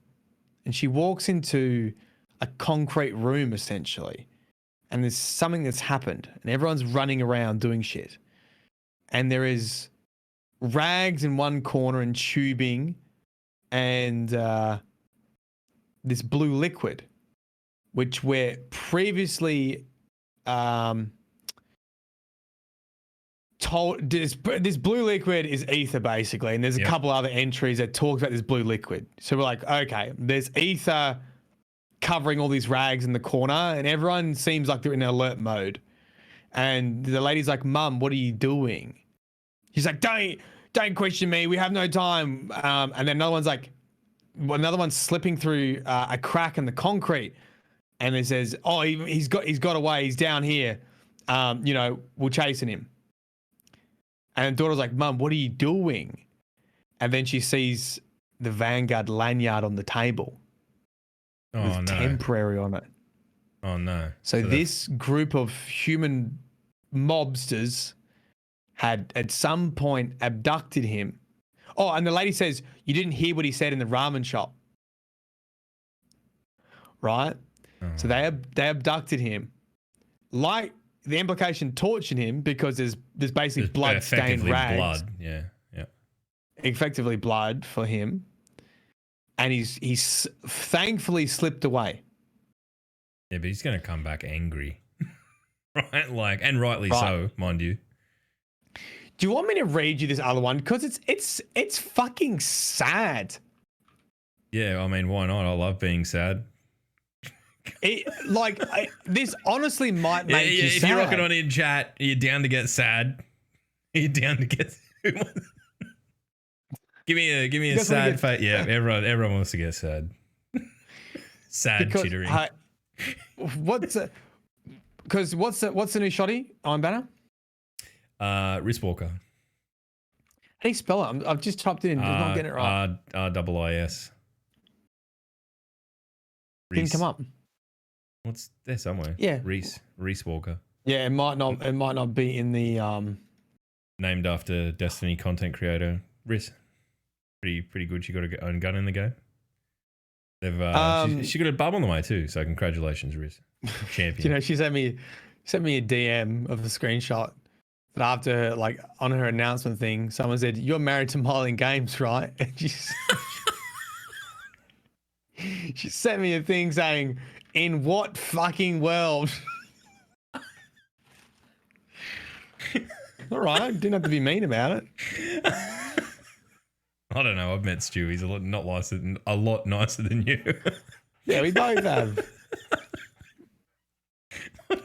and she walks into a concrete room, essentially, and there's something that's happened, and everyone's running around doing shit. And there is rags in one corner and tubing and this blue liquid, which we're previously told this blue liquid is ether, basically. And there's a couple other entries that talk about this blue liquid. So we're like, okay, there's ether covering all these rags in the corner, and everyone seems like they're in alert mode. And the lady's like, "Mum, what are you doing?" He's like, don't question me. We have no time. And then another one's slipping through a crack in the concrete, and it says, "Oh, he's got away. He's down here. We're chasing him." And the daughter's like, "Mum, what are you doing?" And then she sees the Vanguard lanyard on the table. With Temporary on it. Oh no! So this group of human mobsters had at some point abducted him. Oh, and the lady says, "You didn't hear what he said in the ramen shop." Right? Oh. So they abducted him. Like the implication, tortured him, because there's basically blood-stained rags. Blood, yeah. Effectively blood for him. And he's thankfully slipped away. Yeah, but he's going to come back angry. Right? And rightly so, mind you. Do you want me to read you this other one? Because it's fucking sad. Yeah, I mean, why not? I love being sad. This honestly might make you sad. If you're rocking on in chat, are you down to get sad? Are you down to get... Give me a sad face. Yeah, everyone wants to get sad. Sad chittering. What's the new shotty on banner? Wristwalker. How do you spell it? I've just typed it in. I'm not getting it right. RIIS. Didn't come up. What's there somewhere? Yeah. Reese Walker. Yeah, it might not be in the named after Destiny content creator Reese. Pretty good. She got her own gun in the game. They've she got a bum on the way too. So congratulations, Riz, champion. She sent me a DM of the screenshot that after on her announcement thing, someone said, "You're married to Marlon Games, right?" And she sent me a thing saying, "In what fucking world?" All right, didn't have to be mean about it. I don't know. I've met Stu. He's a lot nicer than you. Yeah, we both have.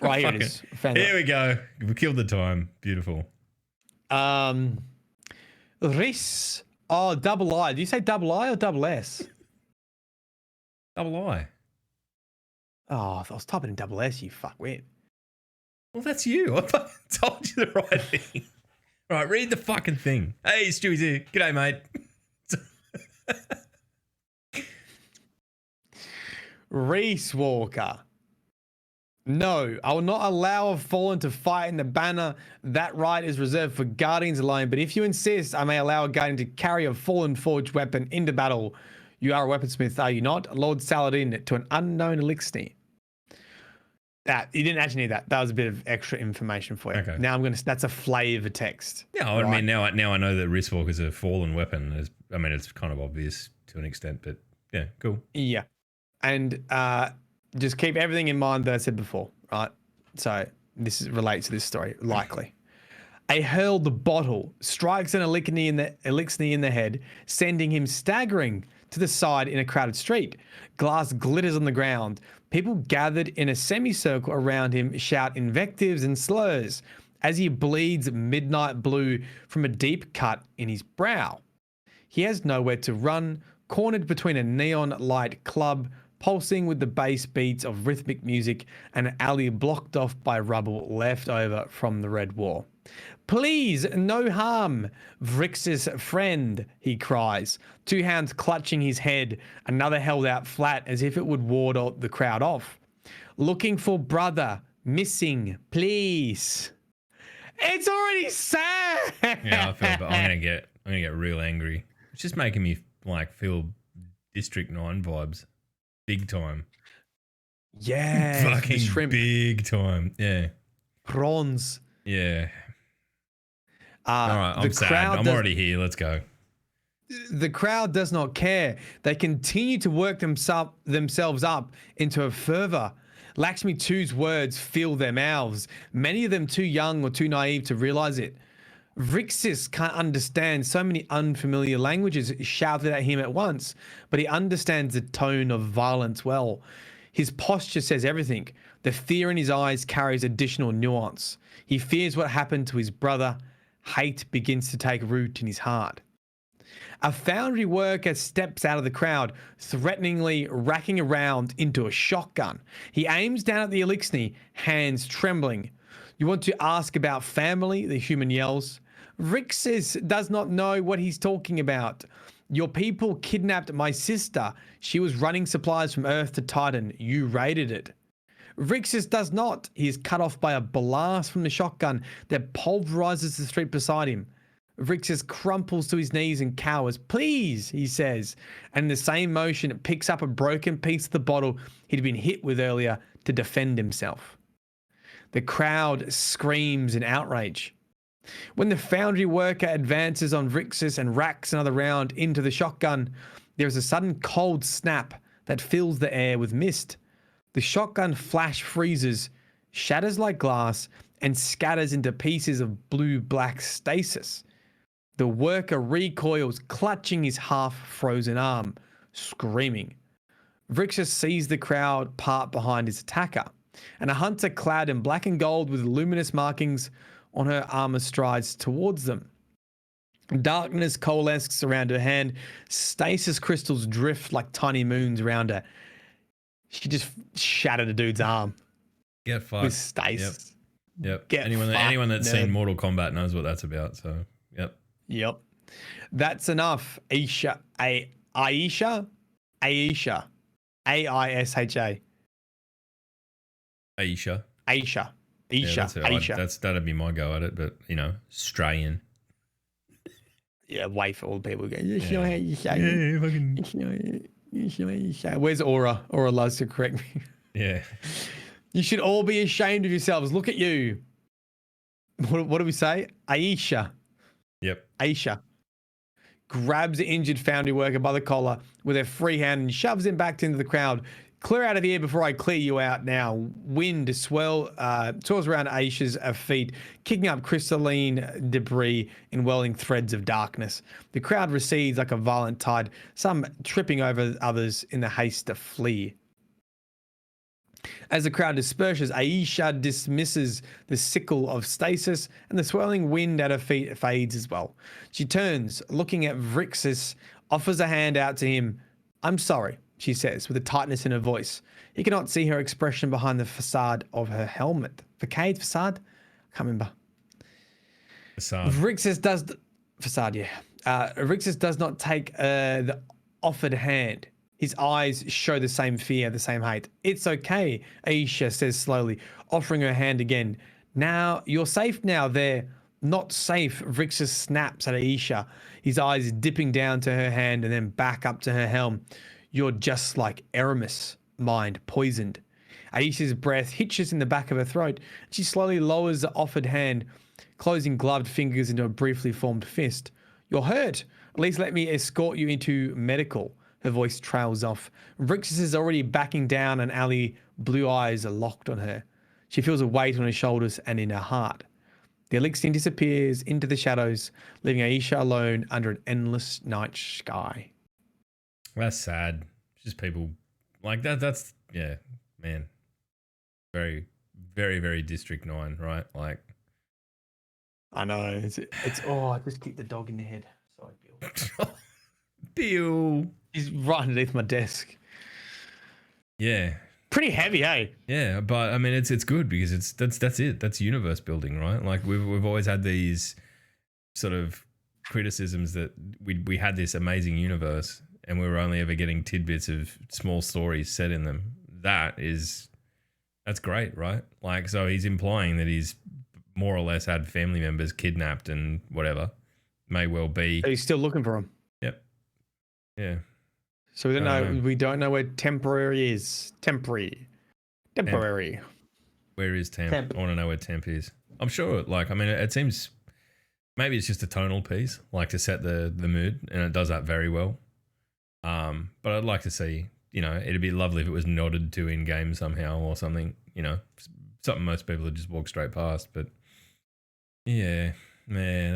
Right, here it is. Here we go. We killed the time. Beautiful. Riss. Oh, double I. Do you say double I or double S? Double I. Oh, I was typing in double S, you fuckwit. Well, that's you. I told you the right thing. Right, read the fucking thing. Hey, Stewie's here. G'day, mate. Reese Walker. No, I will not allow a fallen to fight in the banner. That right is reserved for guardians alone. But if you insist, I may allow a guardian to carry a fallen forged weapon into battle. You are a weaponsmith, are you not? Lord Saladin to an unknown Elixir. That you didn't actually need that. That was a bit of extra information for you. Okay. Now I'm gonna. That's a flavor text. Yeah, I mean now I know that Wristwalk is a fallen weapon. I mean it's kind of obvious to an extent, but yeah, cool. Yeah, and just keep everything in mind that I said before, right? So relates to this story, likely. A hurled bottle strikes an elixir in the head, sending him staggering to the side in a crowded street. Glass glitters on the ground. People gathered in a semicircle around him shout invectives and slurs as he bleeds midnight blue from a deep cut in his brow. He has nowhere to run, cornered between a neon light club pulsing with the bass beats of rhythmic music and an alley blocked off by rubble left over from the Red War. Please, no harm, Vrix's friend, he cries, two hands clutching his head, another held out flat as if it would ward the crowd off. Looking for brother, missing, please. It's already sad. Yeah, I feel, but I'm gonna get real angry. It's just making me like feel District 9 vibes. Big time. Yeah. Fucking shrimp. Big time. Yeah. Prawns. Yeah. All right, I'm sad. I'm already here. Let's go. The crowd does not care. They continue to work themselves up into a fervor. Lakshmi-2's words fill their mouths, many of them too young or too naive to realize it. Vrixis can't understand so many unfamiliar languages shouted at him at once, but he understands the tone of violence well. His posture says everything. The fear in his eyes carries additional nuance. He fears what happened to his brother. Hate begins to take root in his heart. A foundry worker steps out of the crowd, threateningly racking around into a shotgun. He aims down at the elixir, hands trembling. You want to ask about family? The human yells. Vrixis does not know what he's talking about. Your people kidnapped my sister. She was running supplies from Earth to Titan. You raided it. Vrixis does not. He is cut off by a blast from the shotgun that pulverizes the street beside him. Vrixis crumples to his knees and cowers. Please, he says. And in the same motion, it picks up a broken piece of the bottle he'd been hit with earlier to defend himself. The crowd screams in outrage. When the foundry worker advances on Vrixis and racks another round into the shotgun, there is a sudden cold snap that fills the air with mist. The shotgun flash freezes, shatters like glass, and scatters into pieces of blue-black stasis. The worker recoils, clutching his half-frozen arm, screaming. Vrixis sees the crowd part behind his attacker, and a hunter clad in black and gold with luminous markings on her armor strides towards them. Darkness coalesces around her hand. Stasis crystals drift like tiny moons around her. She just shattered a dude's arm. Get fucked. With stasis. Yep. Anyone that's seen Mortal Kombat knows what that's about. So, yep. Yep. That's enough. Aisha. Aisha. A-I-S-H-A. Aisha. Aisha. Yeah, Aisha. That'd be my go at it, but Australian. Yeah, wait for all the people to go, you know how you say it. You know how you say it. Where's Aura? Aura loves to correct me. Yeah. You should all be ashamed of yourselves. Look at you. What do we say? Aisha. Yep. Aisha grabs the injured foundry worker by the collar with her free hand and shoves him back into the crowd. Clear out of here before I clear you out now. Wind swirls around Aisha's feet, kicking up crystalline debris in whirling threads of darkness. The crowd recedes like a violent tide, some tripping over others in the haste to flee. As the crowd disperses, Aisha dismisses the sickle of stasis, and the swirling wind at her feet fades as well. She turns, looking at Vrixis, offers a hand out to him. I'm sorry, she says, with a tightness in her voice. He cannot see her expression behind the facade of her helmet. Facade? I can't remember. Facade. Vrixis does... Facade, yeah. Vrixis does not take the offered hand. His eyes show the same fear, the same hate. It's okay, Aisha says slowly, offering her hand again. Now, you're safe now. They're not safe. Vrixus snaps at Aisha, his eyes dipping down to her hand and then back up to her helm. You're just like Eramis, mind poisoned. Aisha's breath hitches in the back of her throat. She slowly lowers the offered hand, closing gloved fingers into a briefly formed fist. You're hurt. At least let me escort you into medical. Her voice trails off. Vrixus is already backing down and Ali, blue eyes are locked on her. She feels a weight on her shoulders and in her heart. The elixir disappears into the shadows, leaving Aisha alone under an endless night sky. That's sad. Just people like that. That's, yeah, man. Very, very, very District 9, right? Like, I know. It's I just kicked the dog in the head. Sorry, Bill. Bill. He's right underneath my desk. Yeah. Pretty heavy, hey? Yeah, but I mean, it's good because that's it. That's universe building, right? Like we've always had these sort of criticisms that we had this amazing universe and we were only ever getting tidbits of small stories set in them. That's great, right? Like, so he's implying that he's more or less had family members kidnapped and whatever. May well be. So he's still looking for him. Yep. Yeah. So we don't know where temporary is. Temporary. Where is Temp? I want to know where Temp is. I'm sure, like, I mean, it seems maybe it's just a tonal piece, like to set the mood, and it does that very well. But I'd like to see, you know, it'd be lovely if it was nodded to in game somehow or something, you know, something most people would just walk straight past. But yeah, man,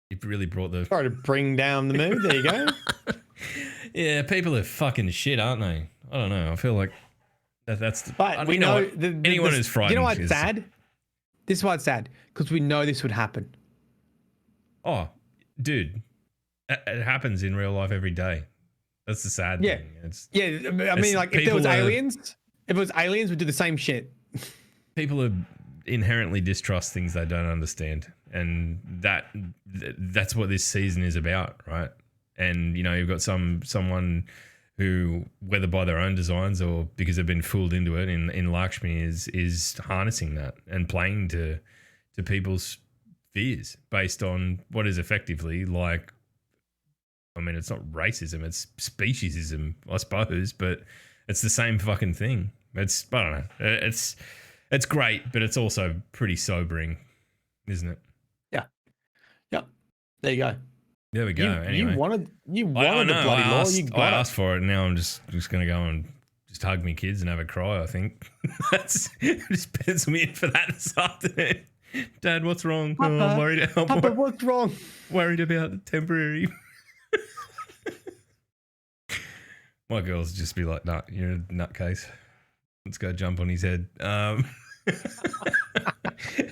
it really brought the. Sorry to bring down the mood. There you go. Yeah, people are fucking shit, aren't they? I don't know. I feel like that's. But we know anyone who's frightened. You know what's sad? This is why it's sad, because we know this would happen. Oh, dude, it happens in real life every day. That's the sad thing. I mean, like if there was aliens, we'd do the same shit. People are inherently distrust things they don't understand, and that's what this season is about, right? And you know, you've got someone who, whether by their own designs or because they've been fooled into it, in Lakshmi is harnessing that and playing to people's fears based on what is effectively like. I mean, it's not racism; it's speciesism, I suppose, but it's the same fucking thing. I don't know. It's great, but it's also pretty sobering, isn't it? Yeah. Yep. There you go. There we go. Anyway, you wanted the bloody law. I asked for it, and now I'm just going to go and just hug me kids and have a cry. I think just pencil me in for that this afternoon. Dad, what's wrong? Papa, I'm worried. Papa, what's wrong? Worried about the temporary. My girls just be like, "Nah, you're a nutcase. Let's go jump on his head."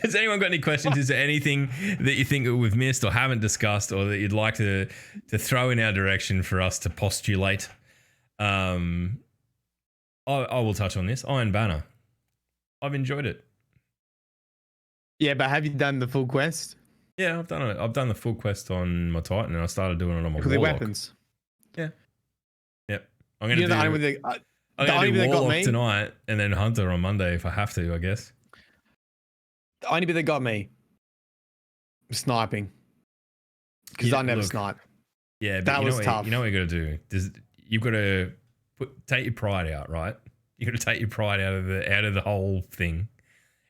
Has anyone got any questions? Is there anything that you think that we've missed or haven't discussed, or that you'd like to throw in our direction for us to postulate? I will touch on this. Iron Banner. I've enjoyed it. Yeah, but have you done the full quest? Yeah, I've done it. I've done the full quest on my Titan, and I started doing it on my Warlock. The weapons. Yeah. Yep. I'm going to do. I'm going to do Warlock tonight, and then Hunter on Monday if I have to, I guess. The only bit that got me was sniping, because I never snipe. Yeah, but that was tough. You know what you got to do? You've got to take your pride out, right? You got to take your pride out of the whole thing.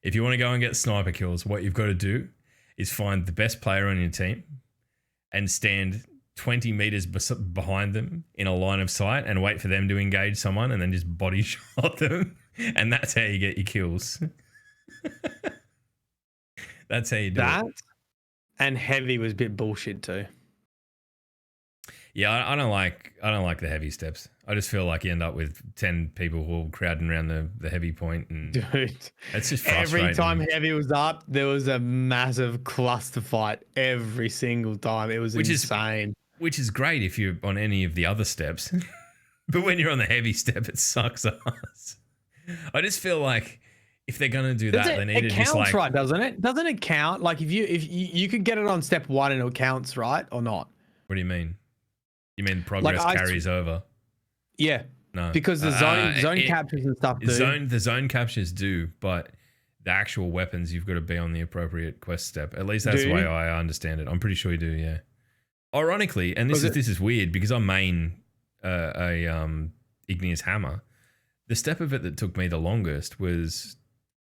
If you want to go and get sniper kills, what you've got to do is find the best player on your team and stand 20 meters behind them in a line of sight and wait for them to engage someone, and then just body shot them, and that's how you get your kills. That's how you do it. And heavy was a bit bullshit too. Yeah, I don't like the heavy steps. I just feel like you end up with 10 people all crowding around the heavy point, and dude, it's just frustrating. Every time heavy was up, there was a massive cluster fight every single time. It was insane. Which is great if you're on any of the other steps, but when you're on the heavy step, it sucks ass. I just feel like if they're gonna do that, they need to just like. It counts, right? Doesn't it? Doesn't it count? Like if you could get it on step 1 and it counts, right, or not? What do you mean? You mean progress carries over? Yeah. No, Because the zone captures and stuff do. The zone captures do, but the actual weapons you've got to be on the appropriate quest step. At least that's the way I understand it. I'm pretty sure you do. Yeah. Ironically, and this is weird because I main Igneous Hammer. The step of it that took me the longest was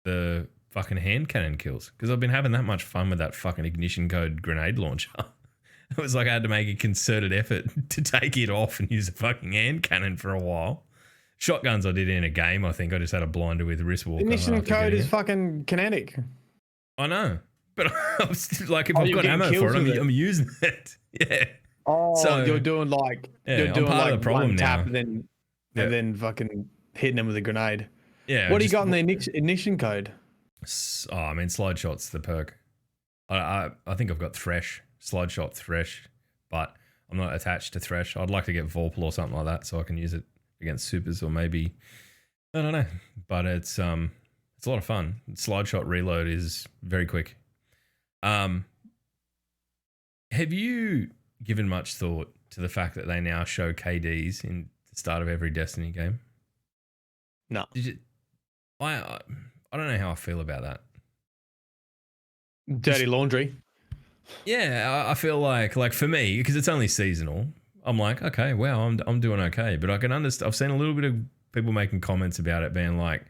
the fucking hand cannon kills because I've been having that much fun with that fucking ignition code grenade launcher. It was like I had to make a concerted effort to take it off and use a fucking hand cannon for a while. Shotguns I did in a game, I think. I just had a blinder with wrist walker. Ignition code is fucking kinetic. I know. But I was like, if I've got ammo for it, I'm using it. Yeah. Oh, so you're doing like you're doing like the problem one tap now. and then fucking hitting them with a grenade. Yeah. What do you got in the ignition code? Oh, I mean, slide shot's the perk. I think I've got Thresh, slide shot Thresh, but I'm not attached to Thresh. I'd like to get Vorpal or something like that so I can use it against supers or maybe I don't know. But it's a lot of fun. Slide shot reload is very quick. Have you given much thought to the fact that they now show KDs in the start of every Destiny game? No. I don't know how I feel about that. Dirty laundry. Yeah, I feel like for me, because it's only seasonal, I'm like, okay, wow, I'm doing okay. But I can understand. I've seen a little bit of people making comments about it, being like,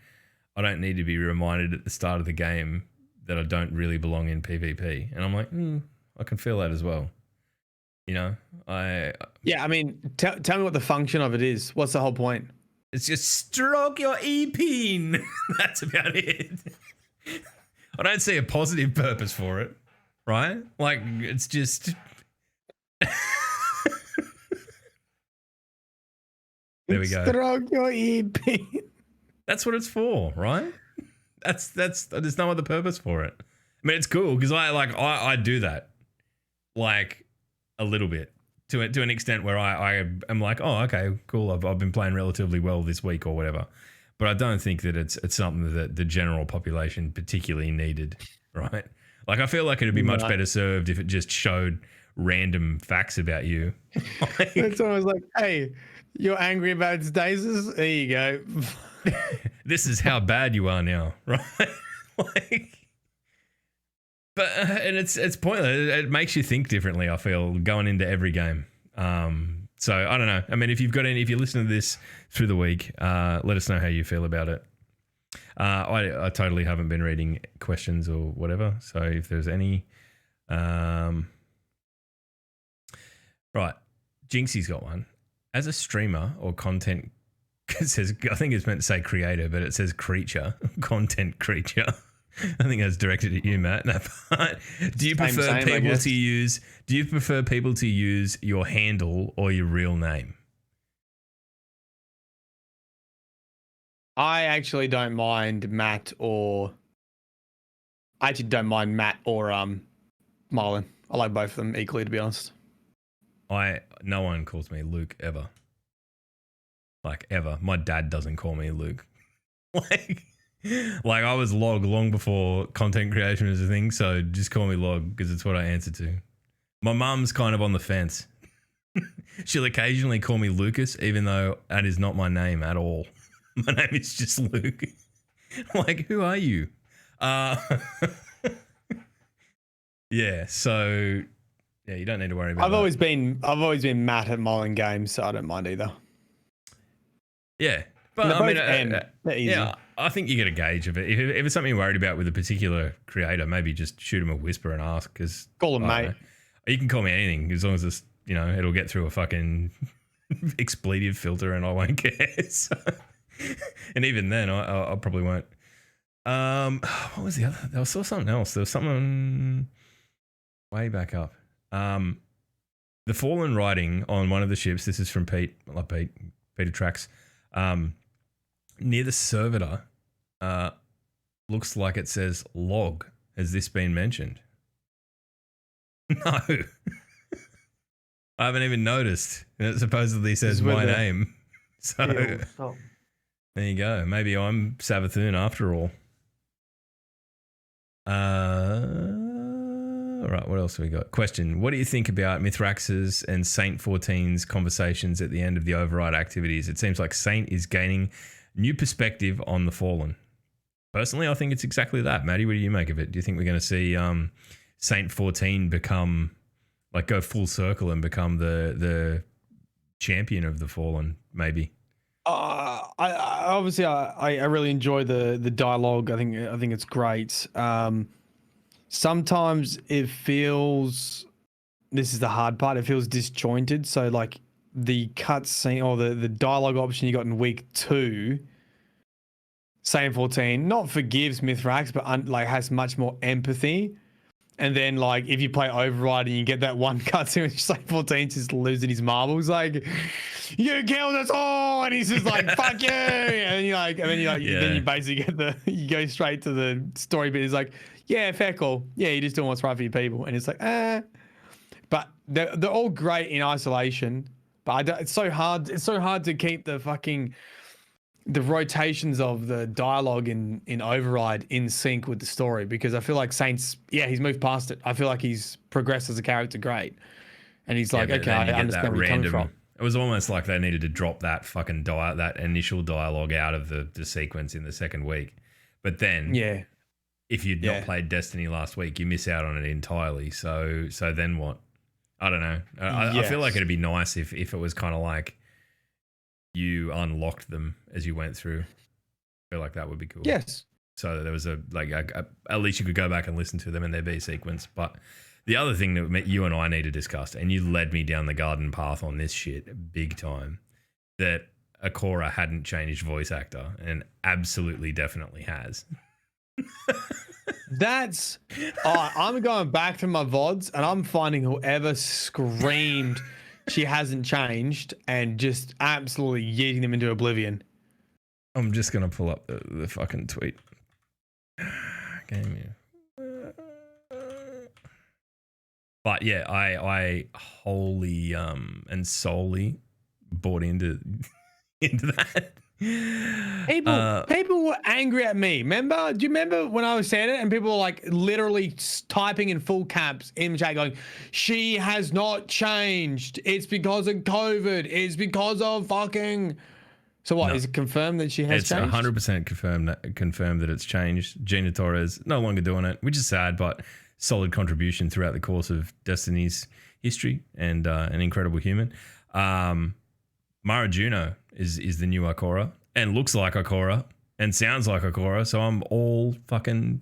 I don't need to be reminded at the start of the game that I don't really belong in PvP, and I'm like, I can feel that as well. You know, Yeah, I mean, tell me what the function of it is. What's the whole point? It's just stroke your E-pin. That's about it. I don't see a positive purpose for it, right? Like, it's just... There we go. Stroke your E-pin. That's what it's for, right? That's there's no other purpose for it. I mean, it's cool because I do that, like, a little bit. To an extent where I am like, oh, okay, cool. I've been playing relatively well this week or whatever, but I don't think that it's something that the general population particularly needed, right? Like, I feel like it'd be much better served if it just showed random facts about you. Like, it's always like, hey, you're angry about stasis? There you go. This is how bad you are now, right? Like. But and it's pointless. It makes you think differently, I feel, going into every game. So I don't know. I mean, if you listen to this through the week, let us know how you feel about it. I totally haven't been reading questions or whatever. So if there's any, right, Jinxie's got one. As a streamer or content, it says, I think it's meant to say creator, but it says creature, content creature. I think that's directed at you, Matt. That part. Do you prefer people to use your handle or your real name? I actually don't mind Matt or Marlon. I like both of them equally, to be honest. No one calls me Luke ever. Like, ever. My dad doesn't call me Luke. Like I was Log long before content creation was a thing, so just call me Log because it's what I answer to. My mum's kind of on the fence. She'll occasionally call me Lucas, even though that is not my name at all. My name is just Luke. Like, who are you? Yeah, so yeah, you don't need to worry about I've always been Matt at Mullen Games, so I don't mind either. Yeah. But I mean, yeah, I think you get a gauge of it. If it's something you're worried about with a particular creator, maybe just shoot him a whisper and ask. Because call him mate. You can call me anything as long as it's, it'll get through a fucking expletive filter and I won't care. So, and even then, I probably won't. What was the other? I saw something else. There was something way back up. The fallen writing on one of the ships. This is from Peter Trax. Near the servitor, looks like it says log. Has this been mentioned? No. I haven't even noticed. And it supposedly says my name. So there you go. Maybe I'm Savathun after all. All right, what else have we got? Question: what do you think about Mithrax's and Saint 14's conversations at the end of the override activities? It seems like Saint is gaining new perspective on the Fallen. Personally, I think it's exactly that. Maddie, what do you make of it? Do you think we're going to see Saint 14 become, like, go full circle and become the champion of the Fallen, maybe? I really enjoy the dialogue. I think it's great. Sometimes it feels, this is the hard part, it feels disjointed. So like the cutscene or the dialogue option you got in week 2, Saint 14 not forgives Mithrax, but has much more empathy. And then, like, if you play Override and you get that one cutscene where Saint 14's just losing his marbles, like, you killed us all, and he's just like, fuck you, and then you basically get you go straight to the story bit. It's like, yeah, fair call, yeah, you're just doing what's right for your people, and it's like, but they're all great in isolation, but it's so hard to keep the rotations of the dialogue in Override in sync with the story, because I feel like Saint's, he's moved past it. I feel like he's progressed as a character great. And he's like, okay, I understand where you're coming from. It was almost like they needed to drop that fucking that initial dialogue out of the sequence in the second week. But then, if you'd not played Destiny last week, you miss out on it entirely. So then what? I don't know. I feel like it'd be nice if it was kind of like, you unlocked them as you went through. I feel like that would be cool. Yes. So there was at least you could go back and listen to them in their B sequence. But the other thing that you and I need to discuss, and you led me down the garden path on this shit big time, that Akora hadn't changed voice actor, and absolutely definitely has. I'm going back to my VODs and I'm finding whoever screamed she hasn't changed and just absolutely yeeting them into oblivion. I'm just going to pull up the fucking tweet. But yeah, I wholly and solely bought into that. People were angry at me. Remember? Do you remember when I was saying it and people were like literally typing in full caps in the chat going, she has not changed. It's because of COVID. It's because of fucking... So what, is it confirmed that she has changed? It's 100% confirmed that it's changed. Gina Torres no longer doing it, which is sad, but solid contribution throughout the course of Destiny's history and an incredible human. Mara Juno is the new Akora and looks like Akora and sounds like Akora, so I'm all in.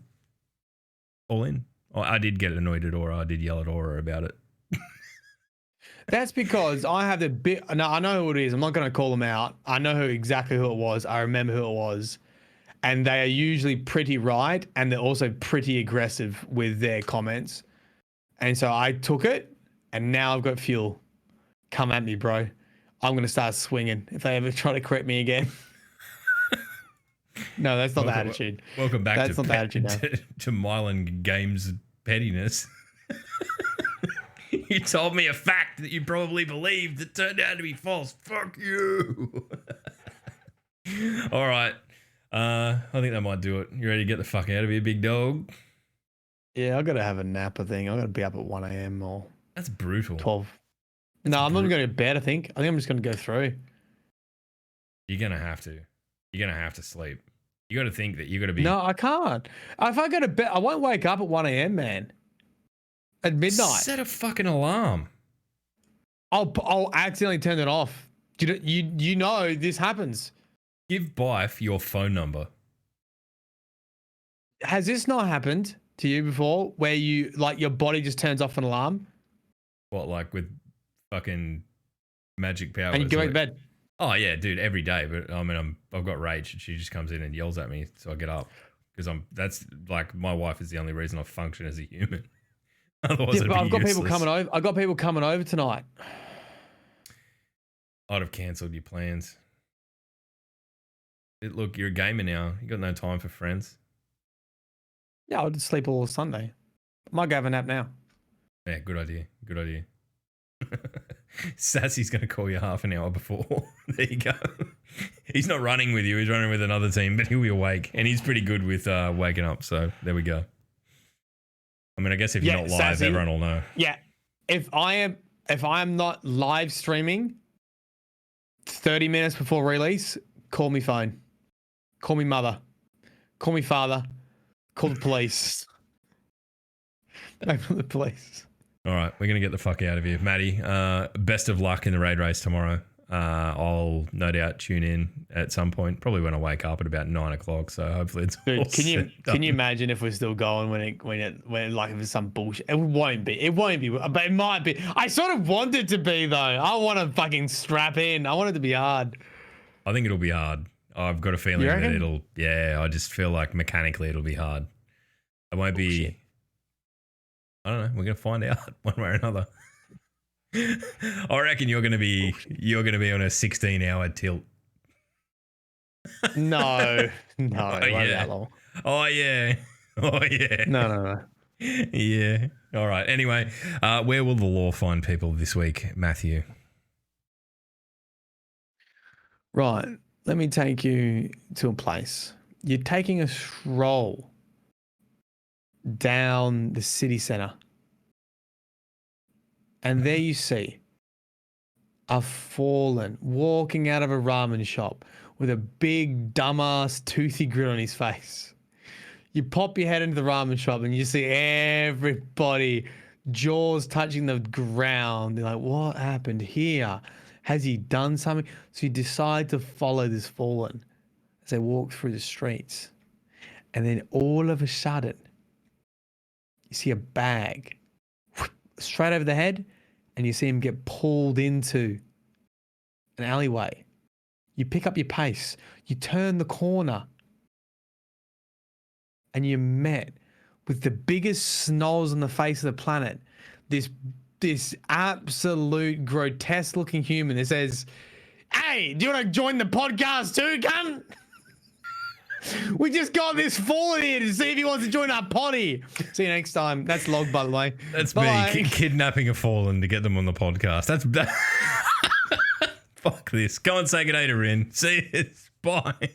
I did get annoyed at Aura. I did yell at Aura about it. That's because I have the bit. No, I know who it is. I'm not going to call them out. I know exactly who it was. I remember who it was. And they are usually pretty right. And they're also pretty aggressive with their comments. And so I took it. And now I've got fuel. Come at me, bro. I'm going to start swinging if they ever try to correct me again. No, that's not the attitude. Welcome back that's not the attitude now. to Mylan Games pettiness. You told me a fact that you probably believed that turned out to be false. Fuck you. All right. I think that might do it. You ready to get the fuck out of here, big dog? Yeah, I got to have a nap, I think. I got to be up at 1 a.m. or... That's brutal. 12. No, I'm not going to go to bed, I think. I think I'm just going to go through. You're going to have to. You're going to have to sleep. You got to think that you got to be... No, I can't. If I go to bed, I won't wake up at 1 a.m., man. At midnight. Set a fucking alarm. I'll accidentally turn it off. You know this happens. Give Bife your phone number. Has this not happened to you before, where you like your body just turns off an alarm? What, like with fucking magic powers? And you go to bed. Oh yeah, dude, every day. But I mean, I've got rage. She just comes in and yells at me, so I get up because that's like my wife is the only reason I function as a human. Otherwise, yeah, but I've got people coming over. I've got people coming over tonight. I'd have cancelled your plans. Look, you're a gamer now. You got no time for friends. Yeah, I'll just sleep all Sunday. I might go have a nap now. Yeah, good idea. Good idea. Sassy's going to call you half an hour before. There you go. He's not running with you. He's running with another team, but he'll be awake. And he's pretty good with waking up. So there we go. I mean, I guess if you're not live, Sassy. everyone will know. Yeah. If I am not live streaming 30 minutes before release, call me phone. Call me mother. Call me father. Call the police. Wait for the police. All right, we're going to get the fuck out of here. Maddie, best of luck in the raid race tomorrow. I'll no doubt tune in at some point, probably when I wake up at about 9 o'clock. So hopefully it's all Dude, set can you imagine if we're still going when like if it's some bullshit? It won't be, but it might be. I sort of want it to be though. I want to fucking strap in. I want it to be hard. I think it'll be hard. I've got a feeling You that reckon? I just feel like mechanically it'll be hard. It won't Bullshit. be, I don't know. We're going to find out one way or another. I reckon you're going to be on a 16-hour tilt. No, it won't be yeah. that long. Oh yeah. No. Yeah. All right. Anyway, where will the law find people this week, Matthew? Right. Let me take you to a place. You're taking a stroll down the city centre. And there you see a fallen walking out of a ramen shop with a big dumbass toothy grin on his face. You pop your head into the ramen shop and you see everybody jaws touching the ground. They're like, what happened here? Has he done something? So you decide to follow this fallen as they walk through the streets. And then all of a sudden, you see a bag straight over the head, and you see him get pulled into an alleyway. You pick up your pace, you turn the corner, and you're met with the biggest snolls on the face of the planet. This absolute grotesque looking human that says, "Hey, do you want to join the podcast too, cunt? We just got this fallen here to see if he wants to join our potty." See you next time. That's Log, by the way. That's Bye. me kidnapping a fallen to get them on the podcast. That's fuck this. Go and say good day to Rin. See you. Bye.